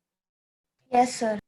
Yes sir.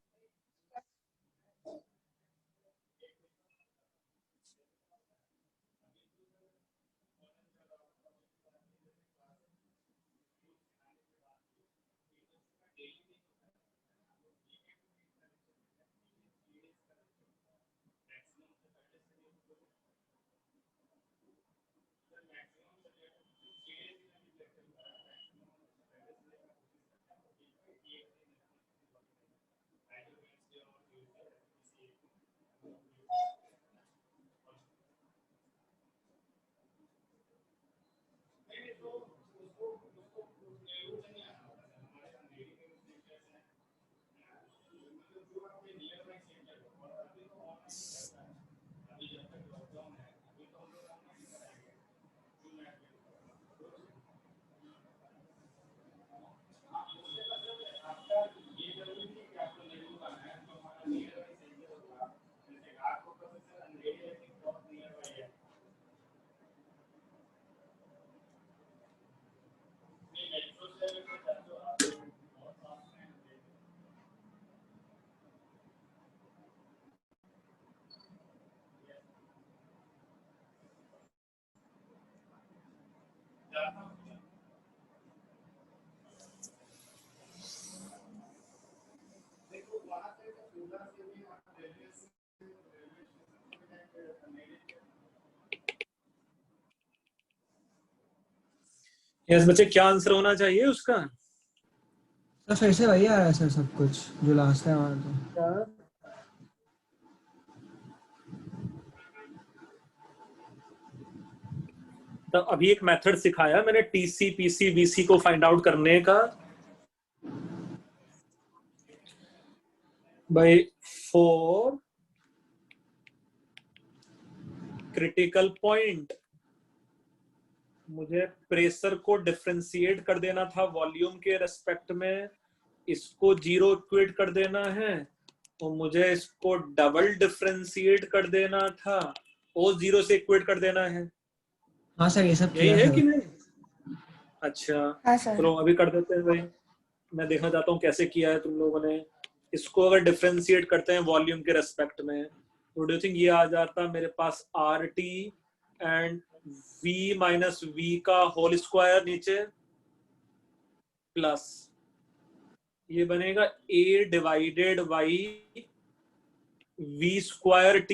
यस बच्चे, क्या आंसर होना चाहिए उसका? सर फिर से वही आ रहा है सर, सब कुछ जो लास्ट टाइम आ रहा था। तो अभी एक मेथड सिखाया मैंने टीसी पीसी वीसी को फाइंड आउट करने का। भाई फॉर क्रिटिकल पॉइंट मुझे प्रेशर को डिफरेंशिएट कर देना था वॉल्यूम के रेस्पेक्ट में, इसको जीरो इक्वेट कर देना है, और मुझे इसको डबल डिफरेंशिएट कर देना था, और जीरो से इक्वेट कर देना है। हाँ सर, ये सब यही किया है सर। कि नहीं? अच्छा हाँ सर। चलो अभी कर देते हैं भाई। मैं देखना चाहता हूँ कैसे किया है तुम लोगों ने। इसको अगर डिफरेंशिएट करते हैं वॉल्यूम के रेस्पेक्ट में, तो डू यू थिंक ये आ जाता मेरे पास R T and v minus v का होल स्क्वायर नीचे, प्लस ये बनेगा a divided by v square t।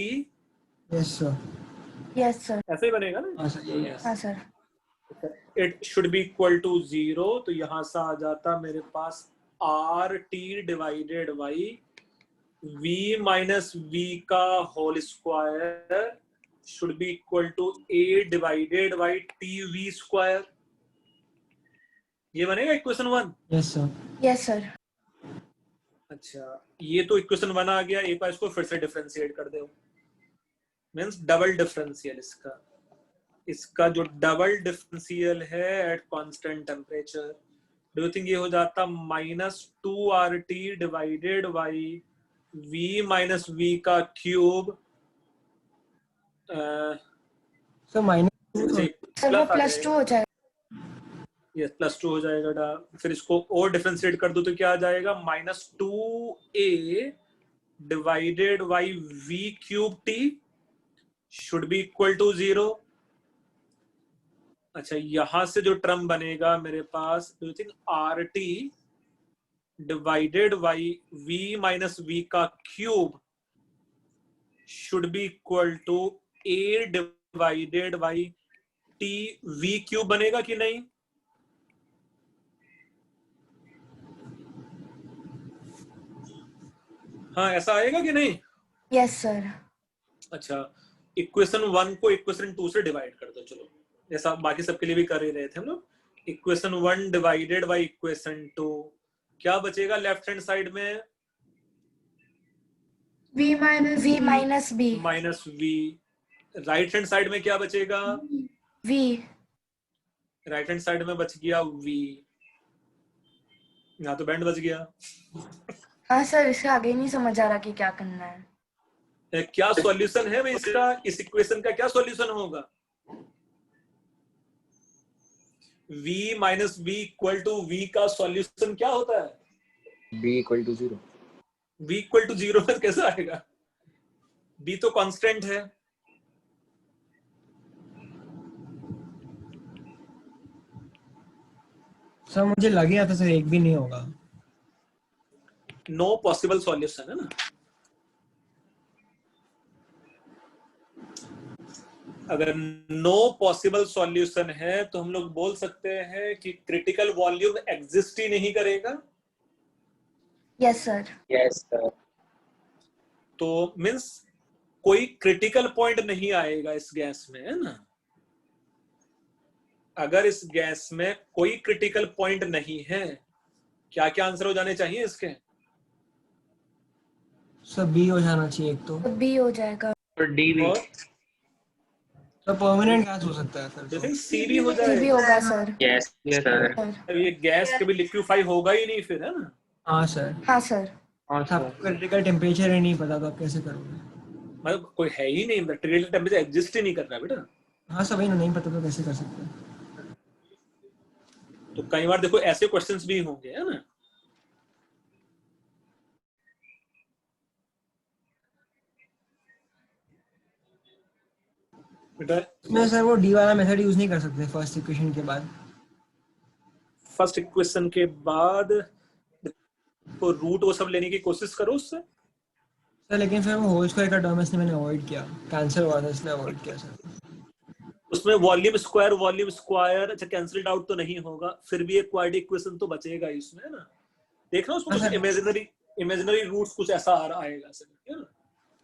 Yes sir. Yes sir. ऐसे ही बनेगा ना? हाँ सर, यही है। हाँ sir. It should be equal to 0, तो यहां से आ जाता मेरे पास R T divided by v minus v का whole square should be equal to a divided by tv square। ये बनेगा equation 1। Yes sir. Yes sir. अच्छा ये तो इक्वेशन 1 आ गया। एक बार इसको फिर से डिफरेंशिएट कर दो, मींस डबल डिफरेंशियल। इसका जो डबल डिफरेंशियल है eight constant temperature, do you think ये हो जाता -2RT divided by v minus v का क्यूब सर माइनस सर वो +2 हो जाएगा। ये +2 हो जाएगा। फिर इसको और डिफरेंशिएट कर दो तो क्या आ जाएगा? -2a divided by v cube t should be equal to 0। अच्छा यहां से जो टर्म बनेगा मेरे पास, do you think R T divided by v minus v का cube should be equal to a divided by t v cube बनेगा कि नहीं? हाँ ऐसा आएगा कि नहीं? Yes sir. अच्छा इक्वेशन 1 को इक्वेशन 2 से डिवाइड कर दो। चलो जैसा बाकी सबके लिए भी कर ही रहे थे हम लोग। इक्वेशन 1 डिवाइडेड बाई इक्वेशन 2, क्या बचेगा लेफ्ट हैंड साइड में? v minus b minus v। Right hand side में क्या बचेगा? v। राइट हैंड साइड में बच गया v। यहाँ तो बैंड बच गया। हाँ सर, इससे आगे नहीं समझ आ रहा कि क्या करना है। क्या सॉल्यूशन है भाई इसका? इस इक्वेशन का क्या सॉल्यूशन होगा? v minus v equal to v का सॉल्यूशन क्या होता है? b equal to 0। v equal to 0 में कैसे आएगा? b तो कांस्टेंट है। सर मुझे लग गया था सर एक भी नहीं होगा। नो पॉसिबल सॉल्यूशन है ना। अगर नो पॉसिबल सॉल्यूशन है तो हम लोग बोल सकते हैं कि क्रिटिकल वॉल्यूम एग्जिस्ट ही नहीं करेगा। Yes sir. Yes sir. तो मींस कोई क्रिटिकल पॉइंट नहीं आएगा इस गैस में, है ना। अगर इस गैस में कोई क्रिटिकल पॉइंट नहीं है, क्या क्या आंसर हो जाने चाहिए इसके? सर बी हो जाना चाहिए एक तो। b हो जाएगा। और डी भी। और सर परमानेंट गैस हो सकता है sir. do you think C भी हो c भी जाएगा? होगा सर। Yes sir. अब ये गैस कभी लिक्विफाई होगा ही नहीं फिर, है ना। हाँ सर। हाँ सर। हाँ आपको सर। क्रिटिकल टेम्परेचर ही नहीं पता तो आप कैसे करोगे? मतलब कोई है ही नहीं, क्रिटिकल टेम्परेचर एग्जिस्ट ही नहीं कर रहा बेटा। हाँ सर, वही ना, नहीं पता तो कैसे कर सकते हैं? तो कई बार देखो ऐसे क्वेश्चंस भी होंगे, है ना। बेटा इसमें सर वो डी वाला मेथड यूज नहीं कर सकते फर्स्ट इक्वेशन के बाद? फर्स्ट इक्वेशन के बाद तो रूट वो सब लेने की कोशिश करो उससे। सर लेकिन फिर वो होल स्क्वायर का टर्म इसने मैंने अवॉइड किया, कैंसिल हुआ था इसलिए अवॉइड किया सर। उसमें वॉल्यूम स्क्वायर अच्छा कैंसिल्ड आउट तो नहीं होगा, फिर भी एक क्वाड्रेटिक इक्वेशन तो बचेगा ही उसमें, है ना। देखना उसमें हाँ, कुछ सर। इमेजिनरी रूट्स कुछ ऐसा आएगा सर, है ना।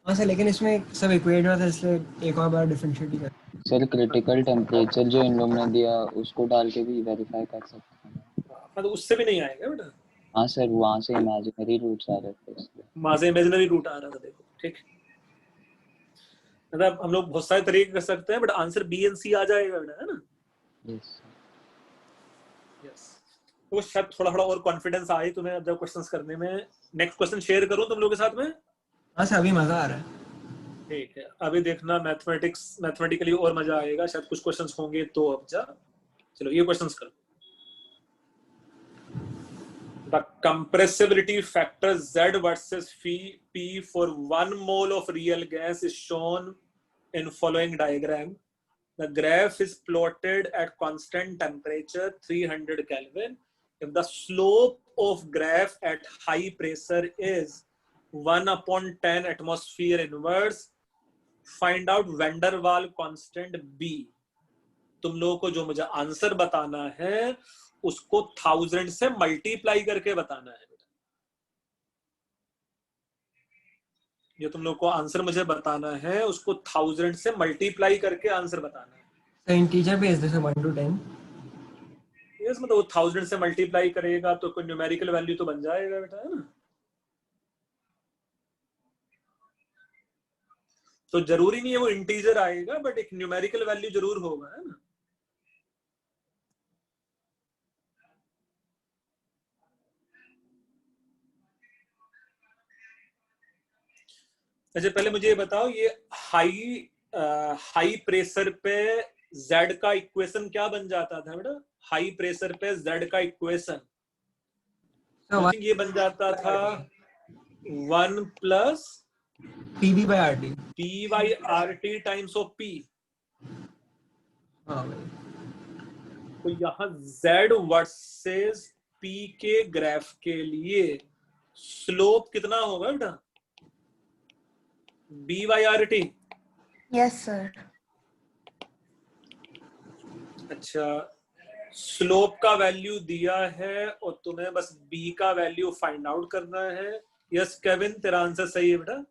हाँ सर, लेकिन इसमें सब इक्वेट हुआ था इसलिए एक और बार डिफरेंशिएट ही कर। सर क्रिटिकल टेम्परेचर जो इन लोग ने दिया उसको डाल के भी वेरीफाई कर सकते हैं। हाँ, तो उससे भी नहीं आएगा बेटा। हाँ सर, वहाँ से इमेजिनरी रूट्स आ रहे थे इसलिए। वहां से इमेजिनरी रूट आ रहा था, देखो ठीक। मतलब हम लोग बहुत सारे तरीके कर सकते हैं, बट आंसर बी एंड सी आ जाएगा बेटा, है ना। यस यस, तो शायद थोड़ा थोड़ा और कॉन्फिडेंस आए तुम्हें अब जब क्वेश्चंस करने में। नेक्स्ट क्वेश्चन शेयर करूं तुम लोगों के साथ में? हाँ सर, अभी मजा आ रहा है। ठीक है, अभी देखना मैथमेटिकली और मजा आएगा, शायद कुछ क्वेश्चंस होंगे तो। अब जा चलो ये क्वेश्चंस करो। The compressibility factor Z versus P for 1 mole of real gas is shown in following diagram. The graph is plotted at constant temperature 300 Kelvin. If the slope of graph at high pressure is 1/10 atmosphere inverse, find out van der Waals constant B. तुम लोगों को जो मुझे आंसर बताना है उसको 1000 से मल्टीप्लाई करके बताना है। जो तुम लोग को आंसर मुझे बताना है उसको 1000 से मल्टीप्लाई करके आंसर बताना है। सर इंटीजर बेस जैसे 1 to 10। यस, मतलब 1000 से मल्टीप्लाई करेगा तो कोई न्यूमेरिकल वैल्यू तो बन जाएगा बेटा, है ना। तो जरूरी नहीं है वो इंटीजर आएगा, बट एक न्यूमेरिकल वैल्यू जरूर होगा, है ना। अच्छा, पहले मुझे ये बताओ, ये हाई प्रेशर पे Z का इक्वेशन क्या बन जाता था बेटा? हाई प्रेशर पे Z का इक्वेशन ये बन जाता था 1 plus PV by RT। P by RT times of P। हाँ भाई। तो यहाँ Z वर्सेस P के ग्राफ के लिए स्लोप कितना होगा बेटा? B by RT। Yes sir. अच्छा, स्लोप का वैल्यू दिया है और तुम्हें बस B का वैल्यू फाइंड आउट करना है। यस केविन, तेरा आंसर सही है बेटा।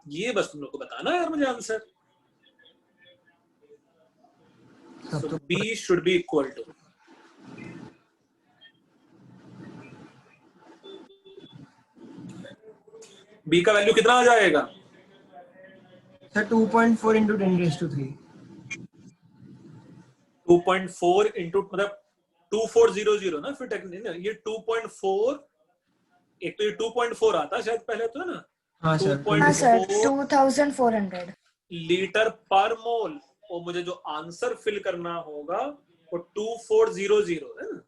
ये बस तुम लोग को बताना है यार मुझे answer. So B should be equal to B का वैल्यू कितना आ जाएगा? सर 2.4 into 10⁻³ 2.4 इंटू मतलब 2400 ना, फिर टेक्निकली ये 2.4, एक तो ये 2.4 आता शायद पहले तो, है ना। हाँ सर। हाँ सर 2.4 2400। लीटर पर मोल, और मुझे जो आंसर फिल करना होगा वो 2400 है ना।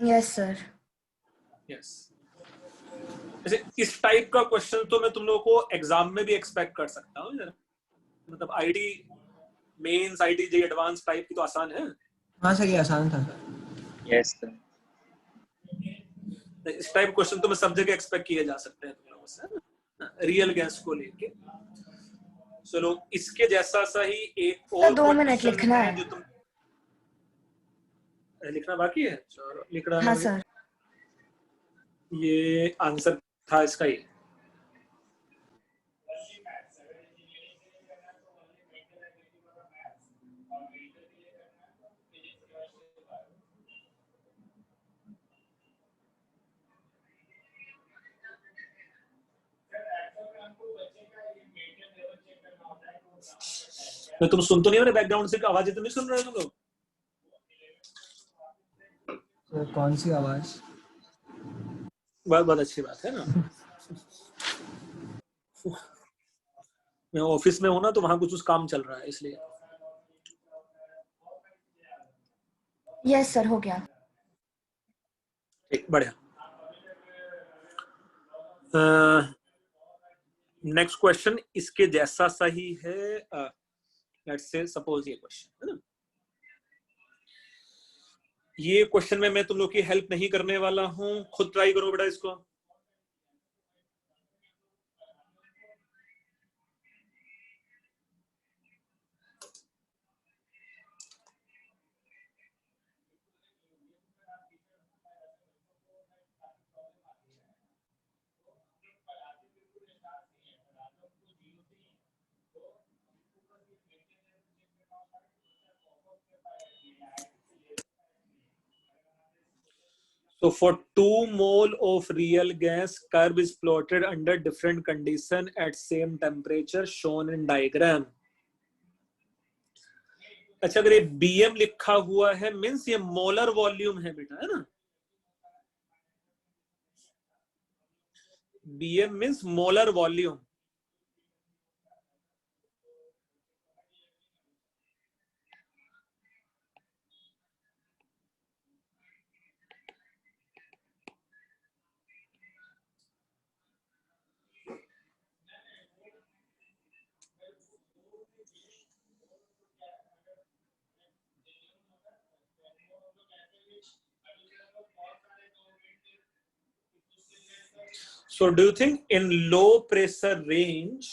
Yes sir. यस, जैसे इस टाइप का क्वेश्चन तो मैं तुम लोगों को एग्जाम में भी एक्सपेक्ट कर सकता हूँ, मतलब IIT mains, IIT JEE advance type की तो आसान है। हाँ सर, ये आसान था सर। Yes sir. इस टाइप क्वेश्चन तो मैं सब जगह एक्सपेक्ट किए जा सकते हैं तुम लोगों से, है ना, रियल गैस को लेके। चलो इसके जैसा सा ही एक और 2 मिनट question लिखना है। जो तुम लिखना बाकी है, चलो लिख रहा हाँ है। सर। ये आंसर था इसका ही। तो तुम सुन तो नहीं हो रहे? बैकग्राउंड से आवाजें तो नहीं सुन रहे हो तुम लोग? तो कौन सी आवाज? बहुत बहुत अच्छी बात है ना। मैं ऑफिस में हूं ना, तो वहां कुछ काम चल रहा है इसलिए। यस सर, हो गया। ठीक, बढ़िया। नेक्स्ट क्वेश्चन इसके जैसा सही है। लेट्स से सपोज ये क्वेश्चन है ना, ये क्वेश्चन में मैं तुम लोग की हेल्प नहीं करने वाला हूं, खुद ट्राई करो बेटा इसको। So for 2 mole of real gas, curve is plotted under different condition at same temperature shown in diagram. अच्छा, अगर ये BM लिखा हुआ है मीन्स ये मोलर वॉल्यूम है बेटा, है ना? BM means molar volume. So do you think in low pressure range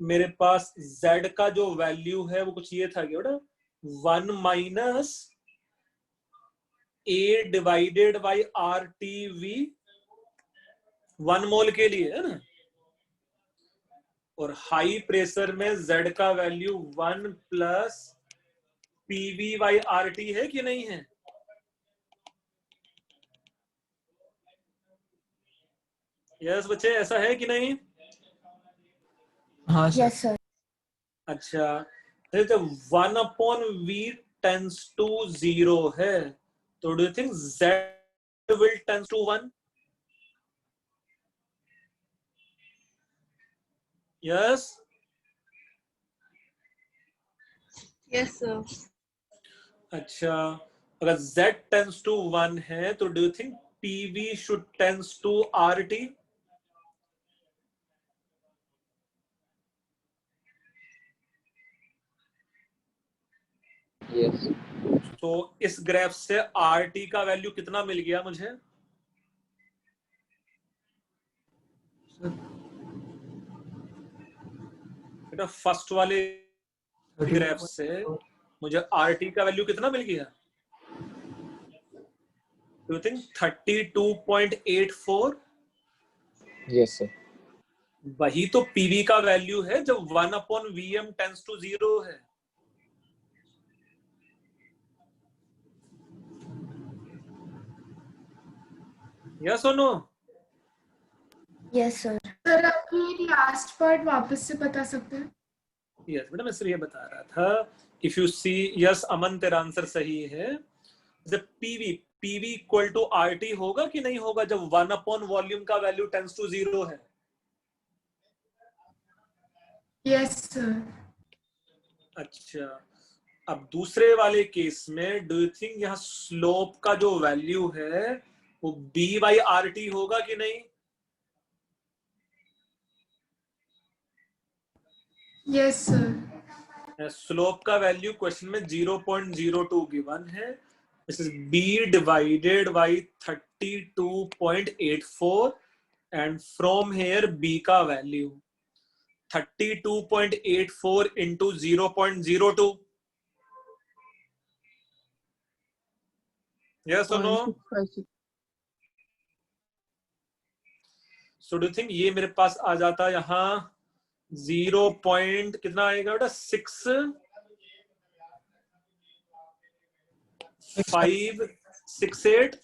मेरे पास Z का जो वैल्यू है वो कुछ ये था क्या बेटा? 1 minus A divided by RTV 1 मोल के लिए, है ना? और हाई प्रेशर में Z का value 1 plus PV by RT है कि नहीं है? यस बच्चे, ऐसा है कि नहीं? हाँ सर। Yes sir. अच्छा, तो 1 अपॉन V टेंस टू 0 है, तो do you think Z will tends to 1? Yes? Yes, sir. अच्छा, अगर Z tends to 1 है तो do you think PV should tends to RT? Yes. तो इस ग्राफ से RT का वैल्यू कितना मिल गया मुझे? बेटा फर्स्ट वाले ग्राफ से मुझे RT का वैल्यू कितना मिल गया? Do you think 32.84? Yes, sir. वही तो PV का वैल्यू है जब 1 अपॉन VM टेंस टू 0 है. यस और नो? Yes sir. सर आप ये लास्ट पार्ट वापस से बता सकते हैं? यस बेटा, मैं सिर्फ ये बता रहा था. इफ यू सी, यस अमन तेरा आंसर सही है. जब PV इक्वल टू RT होगा कि नहीं होगा जब 1 अपॉन वॉल्यूम का वैल्यू टेंस टू 0 है? Yes sir. अच्छा, अब दूसरे वाले केस में डू यू थिंक यहाँ स्लोप का जो वैल्यू है वो B बाई RT होगा कि नहीं? Yes sir. स्लोप का वैल्यू क्वेश्चन में 0.02 गिवन है. This is B divided by 32.84 and from here B का वैल्यू 32.84 इंटू 0.02. यस और नो? सो डू थिंक ये मेरे पास आ जाता यहाँ 0. कितना आएगा बेटा? 6.568.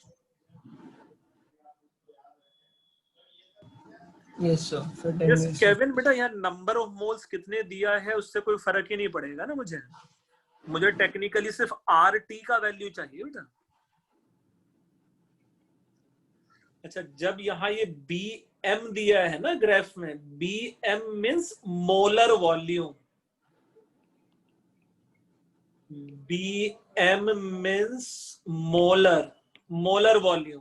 Yes sir. फिर 10 यस मिनट्स। केविन बेटा, यहाँ नंबर ऑफ मोल्स कितने दिया है उससे कोई फर्क ही नहीं पड़ेगा ना. मुझे टेक्निकली सिर्फ RT का वैल्यू चाहिए बेटा. अच्छा, जब यहाँ ये BM दिया है ना ग्राफ में, BM means molar volume. BM means molar volume.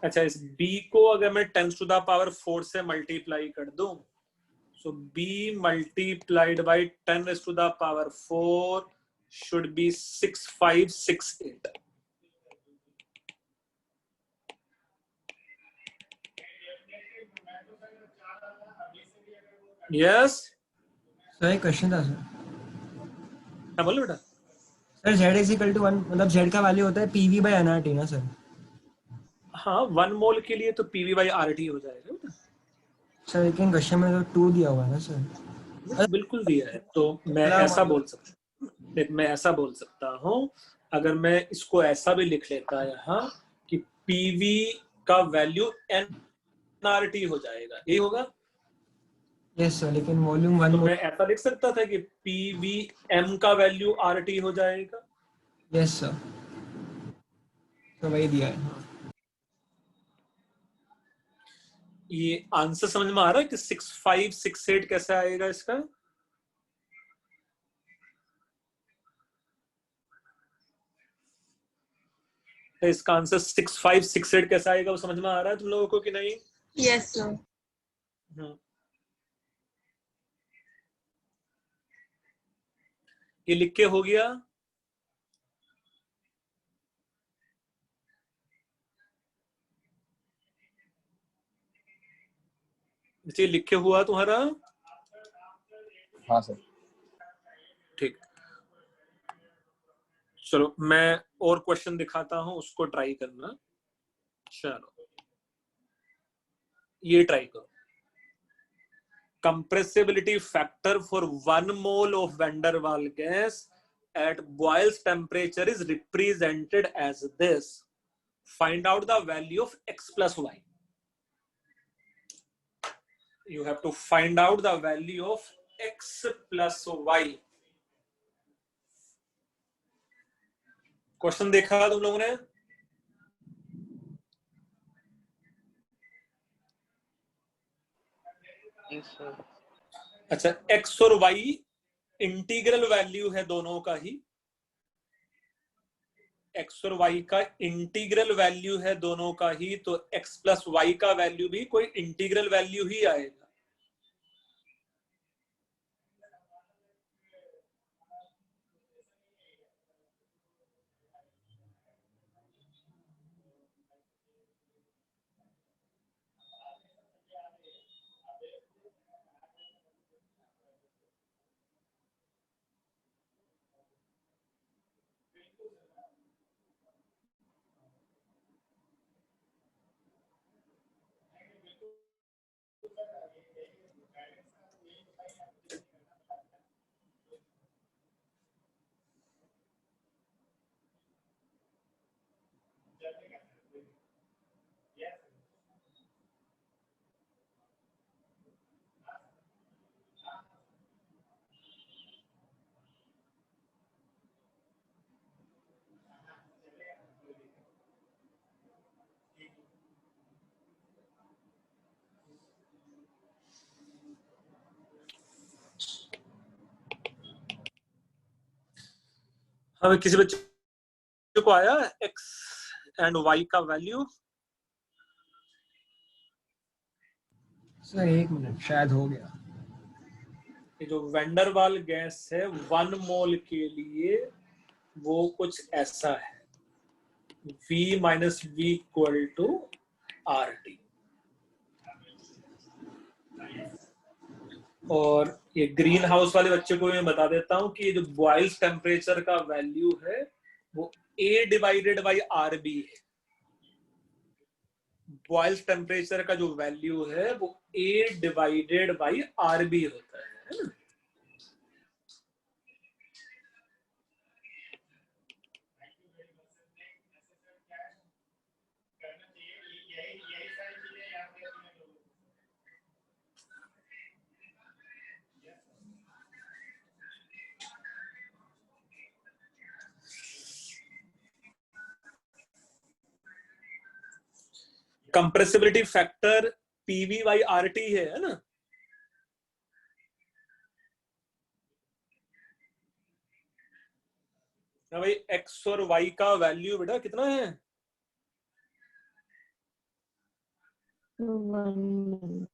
अच्छा, इस B को अगर मैं 10 टू द पावर 4 से मल्टीप्लाई कर दूं, so B multiplied by 10 raised to the power 4 should be 6568. Yes? Sir एक क्वेश्चन था सर। हाँ बोलो बेटा. Sir z is equal to 1, मतलब z का वैल्यू होता है PV बाय nRT ना सर? हाँ 1 मोल के लिए तो PV बाई RT हो जाएगा। सर लेकिन क्वेश्चन में तो 2 दिया हुआ है ना सर? नहीं, बिल्कुल दिया है। तो मैं ऐसा बोल सकता हूँ, अगर मैं इसको ऐसा भी लिख लेता यहाँ कि PV का वैल्यू nRT हो जाएगा, यही होगा। यस सर, लेकिन वॉल्यूम 1 तो मोल। मैं ऐसा लिख सकता था कि PVM का वैल्यू RT हो जाएगा। यस सर, तो वही दिया है। ये आंसर समझ में आ रहा है कि 6568 कैसे आएगा इसका? तो इसका आंसर 6568 कैसे आएगा वो समझ में आ रहा है तुम लोगों को कि नहीं? Yes, sir. ये लिख के हो गया। ये लिख के हुआ तुम्हारा? हाँ सर। ठीक, चलो मैं और क्वेश्चन दिखाता हूं, उसको ट्राई करना। चलो ये ट्राई करो। compressibility factor for 1 mole of van der Waals gas at Boyle's temperature is represented as this. Find out the value of x plus y. You have to find out the value of x plus y. Question देखा तुम लोगों ने? Yes, sir. अच्छा, x और y इंटीग्रल वैल्यू है दोनों का ही। x और y का इंटीग्रल वैल्यू है दोनों का ही, तो x प्लस y का वैल्यू भी कोई इंटीग्रल वैल्यू ही आएगा। हमें किसी बच्चे को आया x एंड y का वैल्यू? सर 1 मिनट, शायद हो गया। ये जो वैन डर वाल गैस है 1 मोल के लिए वो कुछ ऐसा है, V minus V equal to RT। और ये ग्रीन हाउस वाले बच्चे को मैं बता देता हूं कि ये जो बॉयल्स टेम्परेचर का वैल्यू है वो A डिवाइडेड बाई RB है। बॉयल्स टेम्परेचर का जो वैल्यू है वो A डिवाइडेड बाई RB होता है ना? Compressibility factor PV by RT है ना? ना भाई, x और y का वैल्यू बेटा कितना है? 1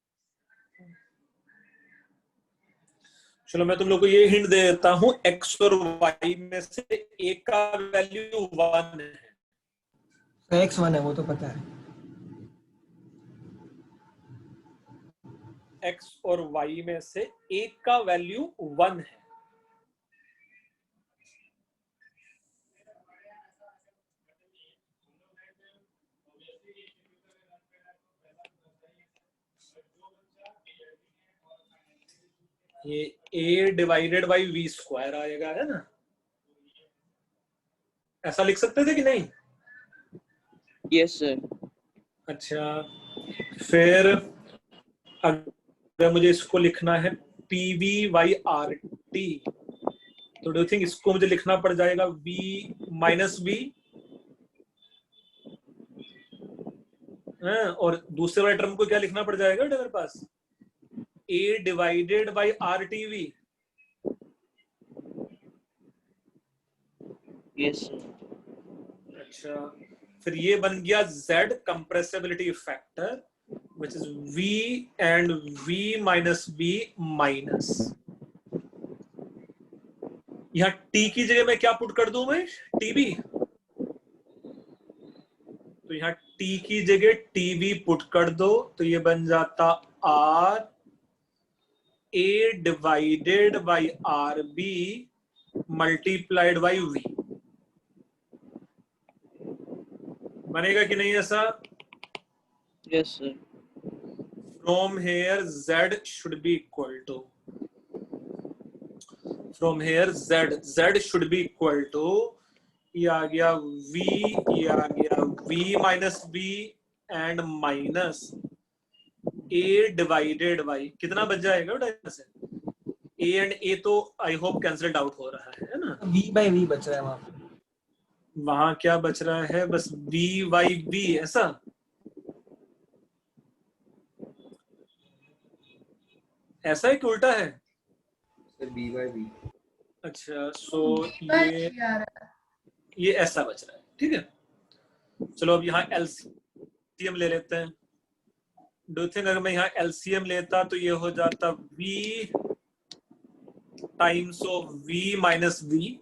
चलो मैं तुम लोग को ये हिंट दे देता हूं, x और y में से एक का वैल्यू 1 है। तो x1 है, वो तो पता है। x और y में से एक का वैल्यू 1 है। ये a divided by v square आएगा, है ना? ऐसा लिख सकते थे कि नहीं? Yes sir. अच्छा, फिर अगर मुझे इसको लिखना है pv बाई rt, तो डू यू थिंक इसको मुझे लिखना पड़ जाएगा v माइनस v, और दूसरे वाले टर्म को क्या लिखना पड़ जाएगा मेरे पास? a divided by rtv। Yes sir. अच्छा, फिर ये बन गया z compressibility factor which is v and v minus v minus। यहाँ t की जगह मैं क्या पुट कर दूं मैं? tb। तो यहाँ t की जगह tb पुट कर दो, तो ये बन जाता r a divided by rb multiplied by v। बनेगा कि नहीं ऐसा? Yes sir. From here z should be equal to, from here z should be equal to, ये आ गया v, ये आ गया v minus v and minus a divided by, कितना बच जाएगा बेटा से? a एंड a तो आई होप कैंसिल्ड आउट हो रहा है ना? v बाई v बच रहा है वहां पे। वहां क्या बच रहा है? बस v बाई v, ऐसा? ऐसा है कि उल्टा है? b by b। अच्छा, सो ये ऐसा बच रहा है, ठीक है। चलो अब यहाँ एलसीएम ले लेते हैं। डू थिंक अगर मैं यहाँ एलसीएम लेता तो ये हो जाता v times of v minus v,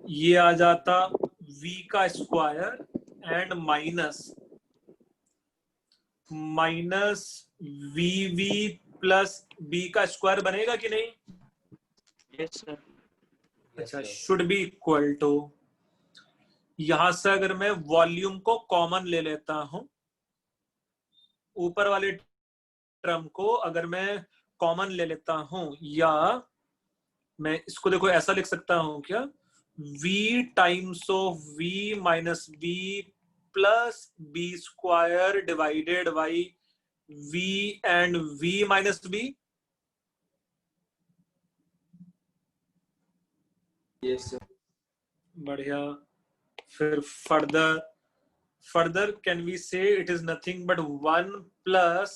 ये आ जाता v का square and minus vv plus b का स्क्वायर बनेगा कि नहीं? Yes sir. अच्छा, शुड बी इक्वल टू, यहां से अगर मैं वॉल्यूम को कॉमन ले लेता हूं, ऊपर वाले टर्म को अगर मैं कॉमन ले लेता हूं, या मैं इसको देखो ऐसा लिख सकता हूं क्या? v times of v minus v plus b square divided by v and v minus b। Yes sir. बढ़िया। फिर फर्दर कैन वी से it is nothing but 1 plus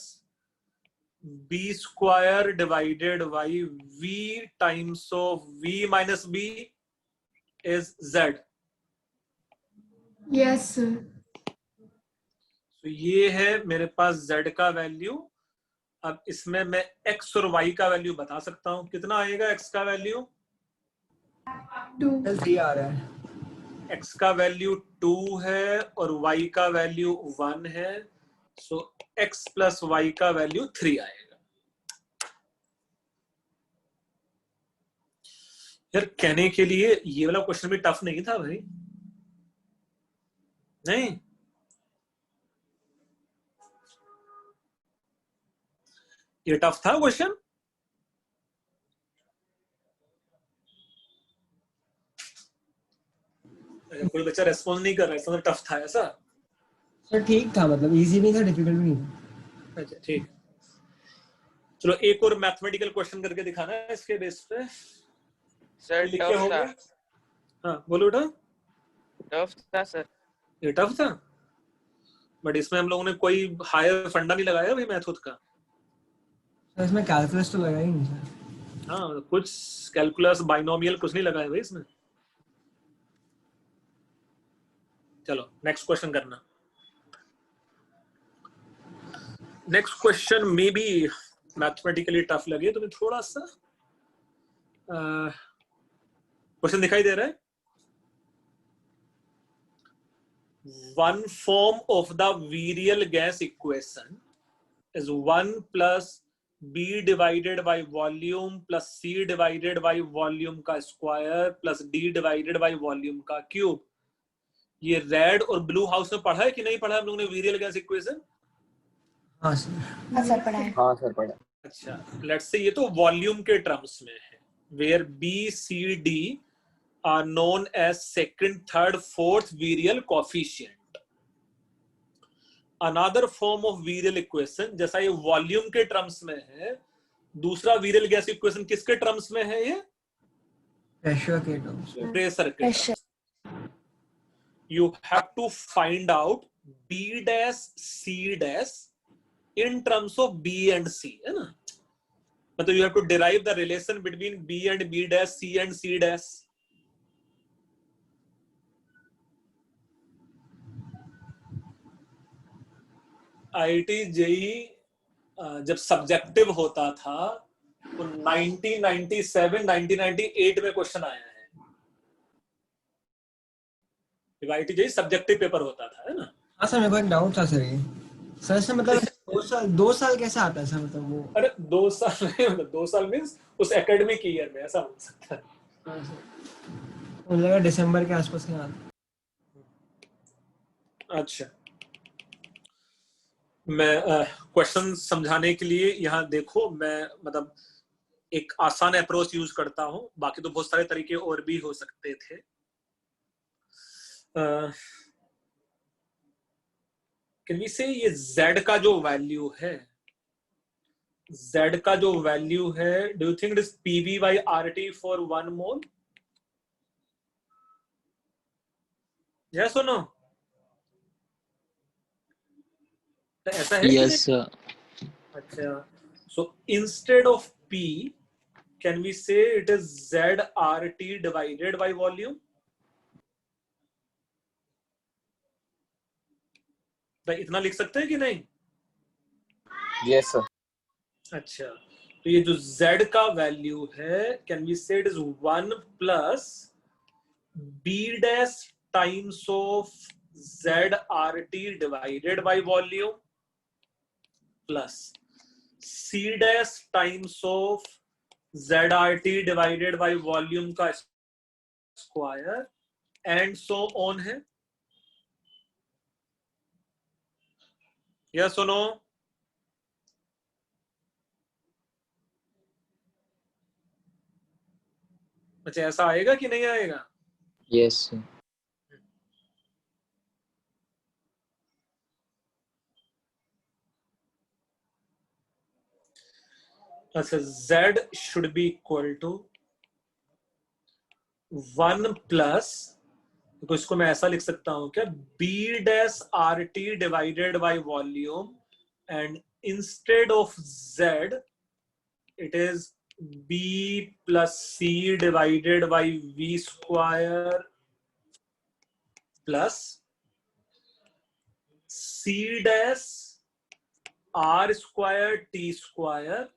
b square divided by v times of v minus b is z। Yes sir. तो ये है मेरे पास z का वैल्यू। अब इसमें मैं x और y का वैल्यू बता सकता हूं। कितना आएगा x का वैल्यू? 2। 3 आ रहा है। x का वैल्यू 2 है और y का वैल्यू 1 है, सो x प्लस y का वैल्यू 3 आएगा। यार कहने के लिए ये वाला क्वेश्चन भी टफ नहीं था भाई, नहीं? ये टफ था क्वेश्चन? कोई बच्चा रेस्पॉन्स नहीं कर रहा है, इसका मतलब टफ था ऐसा? सर ठीक था, मतलब इजी नहीं था, डिफिकल्ट भी नहीं था। अच्छा ठीक, चलो एक और मैथमेटिकल क्वेश्चन करके दिखाना है इसके बेस पे। सर लिखे टफ होंगे? था। हाँ बोलो बेटा। टफ था सर। ये टफ था, बट इसमें हम लोगों ने कोई हायर फंडा नहीं लगाया भाई मैथ का। सर इसमें कैलकुलस तो लगा ही नहीं सर। हाँ, कुछ कैलकुलस बाइनोमियल कुछ नहीं लगाया भाई इसमें। चलो नेक्स्ट क्वेश्चन करना। Next question may be mathematically tough लगे तुम्हें थोड़ा सा। क्वेश्चन दिखाई दे रहा है? One form of the virial gas equation is 1 plus b divided by volume plus c divided by volume का square plus d divided by volume का क्यूब। ये रेड और ब्लू हाउस में पढ़ा है कि नहीं पढ़ा हम लोगों ने वीरियल गैस इक्वेशन? हाँ सर। हाँ सर पढ़ा है। हाँ सर पढ़ा। अच्छा, लेट्स से ये तो वॉल्यूम के टर्म्स में है, where B C D are known as second, third, fourth virial coefficient. Another form of virial equation, जैसा ये वॉल्यूम के टर्म्स में है, दूसरा वीरियल गैस इक्वेशन किसके टर्म्स में है? ये प्रेशर के टर्म्स। प्रेशर के Pressure. Terms. You have to find out B dash C dash in terms of B and C, है ना? मतलब you have to derive the relation between B and b dash, c and c dash. IIT JEE जब सब्जेक्टिव होता था तो 1997 1998 में क्वेश्चन आया है। जब आईआईटी जेई सब्जेक्टिव पेपर होता था, है ना? हाँ सर, मेरे को एक डाउट था सर, ये सर से मतलब 2 साल कैसे आता है सर? मतलब वो अरे 2 साल नहीं, मतलब 2 साल मीन्स उस एकेडमिक ईयर में, ऐसा हो सकता है। हाँ सर, मुझे लगा दिसंबर के आसपास का आता। अच्छा, मैं क्वेश्चन समझाने के लिए यहाँ देखो, मैं मतलब एक आसान अप्रोच यूज करता हूँ, बाकी तो बहुत सारे तरीके और भी हो सकते थे। कैन वी से ये z का जो वैल्यू है, z का जो वैल्यू है, do you think it is pv by RT for 1 mole? Yes और नो? ऐसा है? Yes sir. अच्छा, so instead of P, can we say it is ZRT divided by volume? भाई इतना लिख सकते हैं कि नहीं? Yes sir. अच्छा, तो ये जो Z का वैल्यू है, can we say it is 1 plus B dash times of ZRT divided by volume plus C dash times of ZRT divided by volume का स्क्वायर एंड सो ऑन है? यस और नो? अच्छा, ऐसा आएगा कि नहीं आएगा? Yes sir. अच्छा, Z should be equal to 1 plus, तो इसको मैं ऐसा लिख सकता हूं क्या, B dash RT divided by volume, and instead of Z it is B plus C divided by V square plus C dash R square T square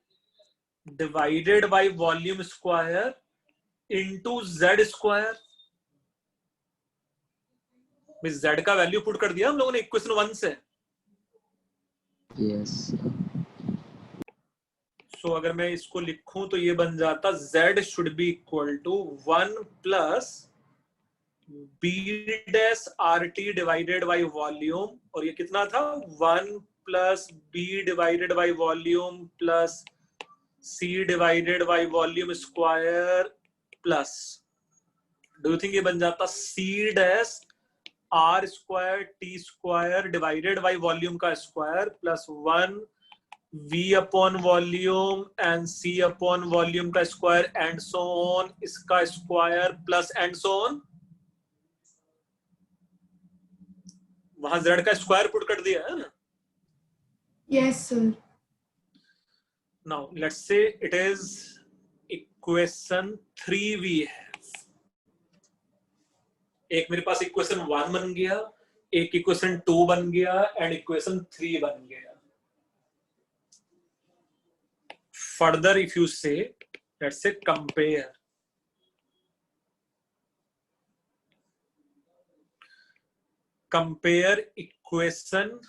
divided by volume square into Z square। Z का वैल्यू पुट कर दिया हम लोगों ने इक्वेशन 1 से। यस। सो अगर मैं इसको लिखूं तो ये बन जाता Z should be equal to 1 plus B dash RT divided by volume, और ये कितना था, 1 plus B divided by volume plus C divided by volume square plus, do you think ये बन जाता C dash R square T square divided by volume का square plus 1 V upon volume and C upon volume का स्क्वायर एंड सो ऑन, इसका square plus and so on. वहां Z का स्क्वायर पुट कर दिया है ना? Yes, sir. Now let's say it is equation 3 we have. एक मेरे पास इक्वेशन 1 बन गया, एक इक्वेशन 2 बन गया एंड इक्वेशन 3 बन गया। Further if you say, let's say compare equation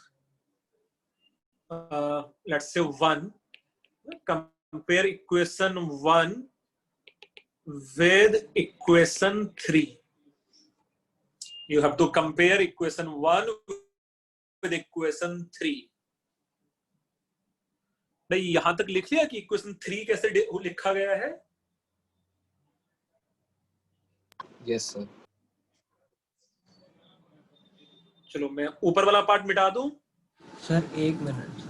let's say 1, compare equation 1 with equation 3. You have to compare equation 1 with equation 3. भाई यहां तक लिख लिया कि इक्वेशन 3 कैसे लिखा गया है? Yes sir. चलो मैं ऊपर वाला पार्ट मिटा दूं। Sir 1 minute.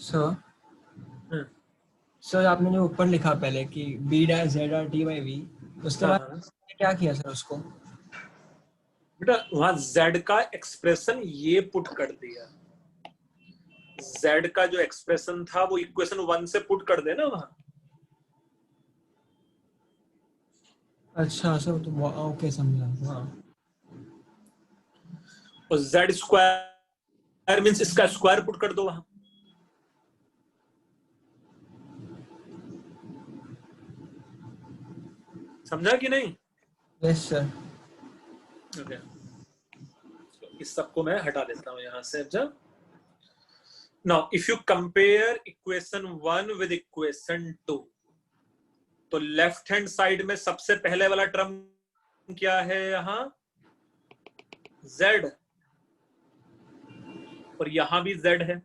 सर सर आपने जो ऊपर लिखा पहले कि b dash z r t by v, उसके बाद हाँ। क्या किया सर उसको? बेटा वहां z का एक्सप्रेशन ये पुट कर दिया। z का जो एक्सप्रेशन था वो इक्वेशन 1 से पुट कर देना वहां। अच्छा सर, तो ओके समझा। हाँ और z स्क्वायर मींस इसका स्क्वायर पुट कर दो वहां। समझा कि नहीं? Yes sir. ओके, इस सबको मैं हटा देता हूं यहां से। जब now if you compare equation 1 with equation 2, तो लेफ्ट हैंड साइड में सबसे पहले वाला टर्म क्या है यहां? z, और यहां भी z है।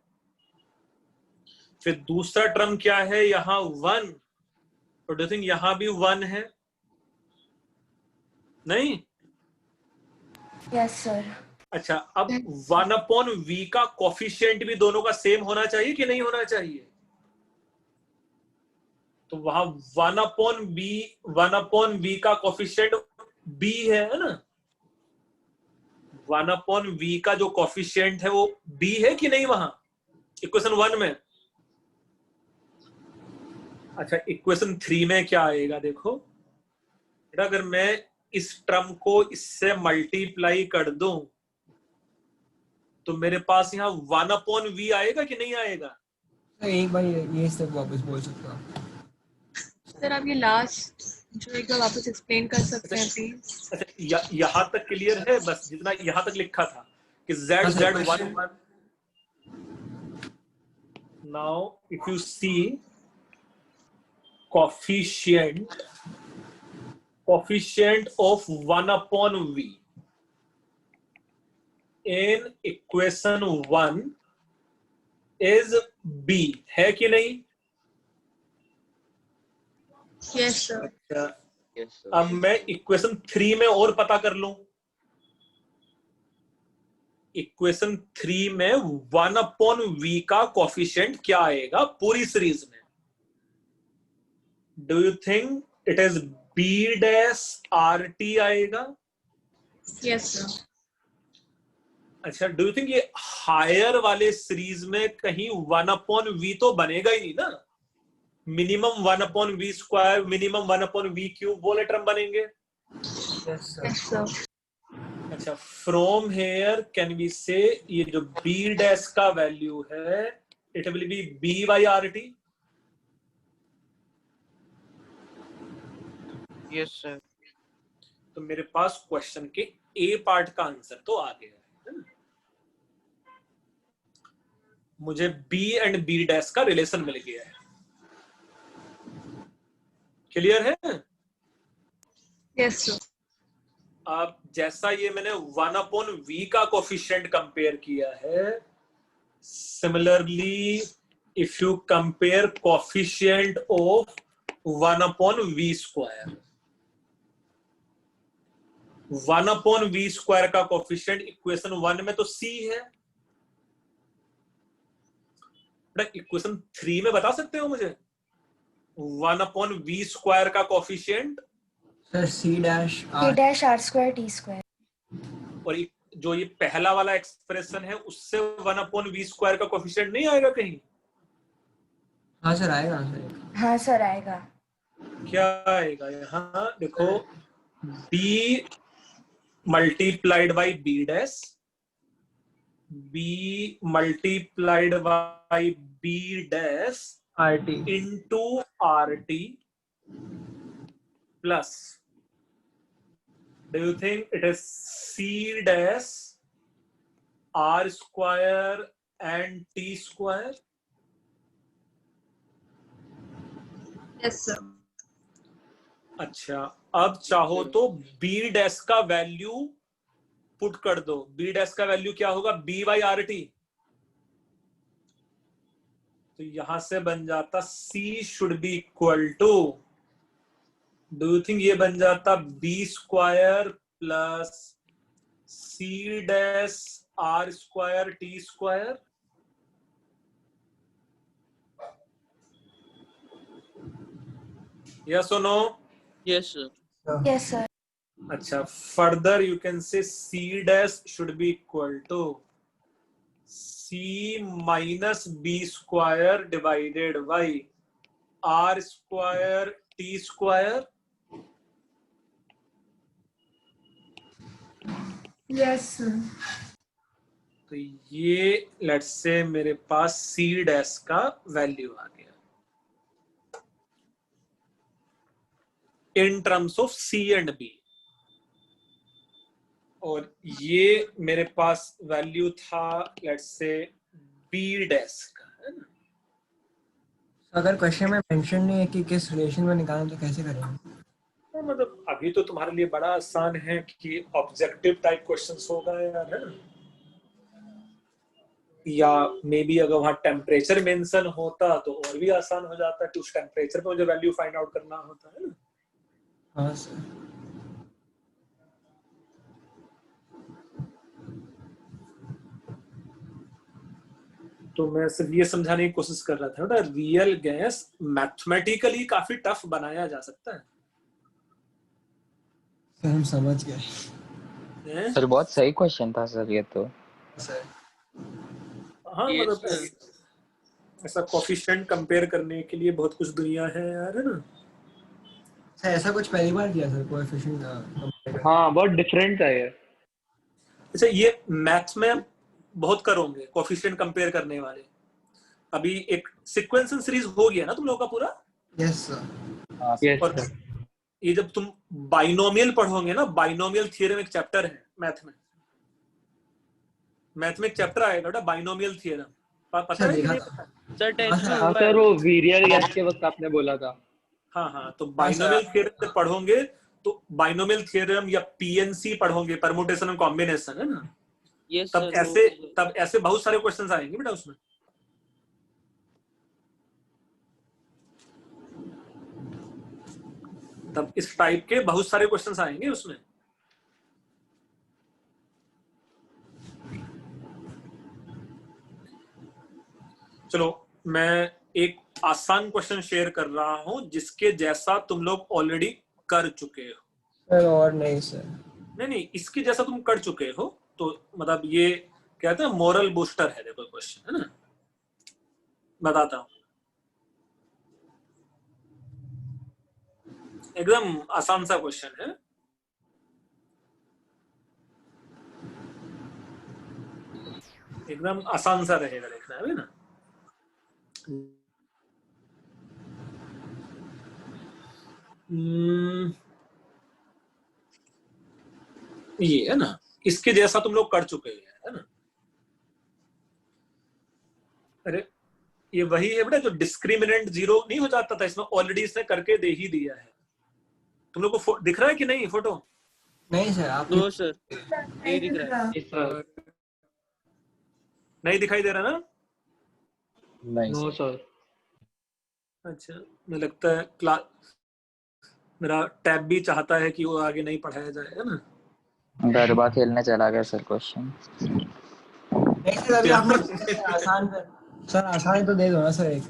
फिर दूसरा टर्म क्या है यहां? 1, और डू थिंक यहां भी 1 है? नहीं? Yes sir. अच्छा, अब 1/v का कोफिशिएंट भी दोनों का सेम होना चाहिए कि नहीं होना चाहिए? तो वहां 1/v का कोफिशिएंट b है ना? 1/v का जो कोफिशिएंट है वो b है कि नहीं वहां इक्वेशन 1 में? अच्छा, इक्वेशन 3 में क्या आएगा देखो बेटा। अगर मैं इस टर्म को इससे मल्टीप्लाई कर दूं तो मेरे पास यहाँ 1/v आएगा कि नहीं आएगा? सर एक बार ये स्टेप वापस बोल सकते हो आप? सर आप ये लास्ट जो एक बार वापस एक्सप्लेन कर सकते हैं प्लीज? अच्छा, यहाँ तक क्लियर है? बस जितना यहाँ तक लिखा था कि z z 1 now if you see coefficient of 1/v in equation 1 is b, है कि नहीं? Yes sir. अच्छा, Yes, sir. अब मैं इक्वेशन 3 में और पता कर लूं। इक्वेशन 3 में 1/v का कोफिशिएंट क्या आएगा पूरी सीरीज में? Do you think it is b dash rt आएगा? Yes sir. अच्छा, डू यू थिंक ये हायर वाले सीरीज में कहीं 1/v तो बनेगा ही नहीं ना? Minimum 1/v square, minimum 1/v cube वो टर्म बनेंगे। Yes yes sir. अच्छा, फ्रॉम हेयर कैन वी से ये जो b डैश का वैल्यू है it will be b by rt। Yes, sir. तो मेरे पास क्वेश्चन के ए पार्ट का आंसर तो आ गया है। मुझे b एंड b डैश का रिलेशन मिल गया है। क्लियर है? Yes sir. अब जैसा ये मैंने 1/v का कोफिशिएंट कंपेयर किया है, similarly if you compare coefficient of 1/v square, 1/v square का कोफिशिएंट इक्वेशन 1 में तो c है। इक्वेशन 3 में बता सकते हो मुझे 1/v स्क्वायर का coefficient? Sir c dash k dash r square t square. और जो ये पहला वाला एक्सप्रेशन है उससे 1/v स्क्वायर का कोफिशिएंट नहीं आएगा कहीं? हाँ सर आएगा सर। हाँ सर आएगा। क्या आएगा? यहाँ देखो b multiplied by b dash, b multiplied by b dash rt into rt plus, do you think it is C dash R square and T square? Yes, sir. अच्छा, अब चाहो तो B डैश का वैल्यू पुट कर दो। B डैश का वैल्यू क्या होगा? B by RT। तो यहां से बन जाता C should be equal to, do you think ये बन जाता B square plus C dash R square T square? Yes or no? Yes, sir. Yes, sir. अच्छा, further you can say C dash should be equal to C minus B square divided by R square T square. Yes, sir. तो ये लेट्स से मेरे पास C डैश का वैल्यू आ गया इन terms of C and B, और ये मेरे पास वैल्यू था लेट्स से B डैश का, है ना? अगर क्वेश्चन में मेंशन नहीं है कि किस रिलेशन में निकालना तो कैसे करेंगे? तो मतलब अभी तो तुम्हारे लिए बड़ा आसान है कि ऑब्जेक्टिव टाइप क्वेश्चंस होगा यार, है ना? या मे बी अगर वहां टेम्परेचर मेंशन होता तो और भी आसान हो जाता कि उस टेम्परेचर पे मुझे वैल्यू फाइंड आउट करना होता है ना। हाँ सर। तो मैं सिर्फ ये समझाने की कोशिश कर रहा था ना, रियल गैस मैथमेटिकली काफी टफ बनाया जा सकता है। सर हम समझ गए। हैं? सर बहुत सही क्वेश्चन था सर ये तो। सर हाँ Yes, मतलब sir. ऐसा कोफिशिएंट कंपेयर करने के लिए बहुत कुछ दुनिया है यार, है ना? सर ऐसा कुछ पहली बार किया सर कोएफिशिएंट का? हाँ बहुत डिफरेंट है ये। अच्छा, ये मैथ्स में बहुत करोगे कोफिशिएंट कंपेयर करने वाले। अभी एक सीक्वेंसिंग सीरीज हो गया ना तुम लोगों का पूरा? Yes sir. यस और सर। ये जब तुम बाइनोमियल पढ़ोगे ना, बाइनोमियल थ्योरम एक चैप्टर है मैथ में एक चैप्टर आएगा बेटा, बाइनोमियल थ्योरम। पता है कि नहीं पता? सर 10th में हाँ हुआ सर है। वो वीरियल गैस के वक्त आपने बोला था। हाँ, तो बाइनोमियल थ्योरम पढ़ोगे तो बाइनोमियल थ्योरम या पीएनसी पढ़ोगे, परमुटेशन एंड कॉम्बिनेशन, है ना? Yes, तब sir. ऐसे बहुत सारे क्वेश्चंस आएंगे बेटा उसमें। तब इस टाइप के बहुत सारे क्वेश्चंस आएंगे उसमें। चलो मैं एक आसान क्वेश्चन शेयर कर रहा हूं जिसके जैसा तुम लोग ऑलरेडी कर चुके हो। सर और नहीं सर। नहीं, इसके जैसा तुम कर चुके हो, तो मतलब ये कहते हैं मोरल बूस्टर है। देखो क्वेश्चन, है ना? बताता हूं, एकदम आसान सा क्वेश्चन है। एकदम आसान सा रहेगा, देखना है ना? ये है ना, इसके जैसा तुम लोग कर चुके हैं, है ना? अरे ये वही है बेटा जो डिस्क्रिमिनेंट जीरो नहीं हो जाता था, इसमें ऑलरेडी इसने करके दे ही दिया है। तुम लोग को दिख रहा है कि नहीं फोटो? नहीं सर आप No, sir. नहीं दिख रहा है। Yes sir. नहीं दिखाई दे रहा ना? नहीं नो सर। सर। अच्छा, मुझे लगता है क्लास मेरा टैब भी चाहता है कि वो आगे नहीं पढ़ाया जाए, है ना? गरबा खेलने चला गया सर क्वेश्चन। नहीं सर अभी आपने आसान सर आसान तो दे दो ना सर एक।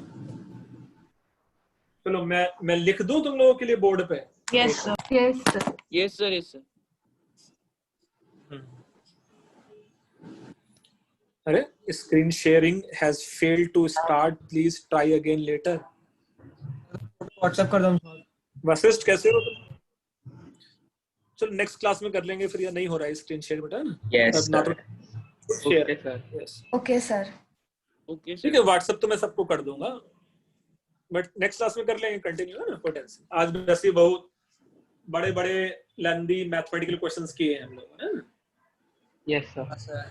चलो मैं लिख दूं तुम लोगों के लिए बोर्ड पे। Yes, sir. Yes, sir. Yes, sir. Yes, sir. अरे screen sharing has failed to start, please try again later. WhatsApp कर दो। वशिष्ठ कैसे हो तुम? चलो नेक्स्ट क्लास में कर लेंगे फिर, या नहीं हो रहा है स्क्रीन शेयर बेटा, है ना? यस ना सर। तो share. Okay sir. Yes okay sir. Okay, sir. ठीक है, व्हाट्सएप तो मैं सबको कर दूंगा, बट नेक्स्ट क्लास में कर लेंगे कंटिन्यू, है ना? पोटेंशियल आज वैसे बहुत बड़े बड़े लेंदी मैथमेटिकल क्वेश्चंस किए हैं हम लोगों ने। Yes sir. हाँ सर।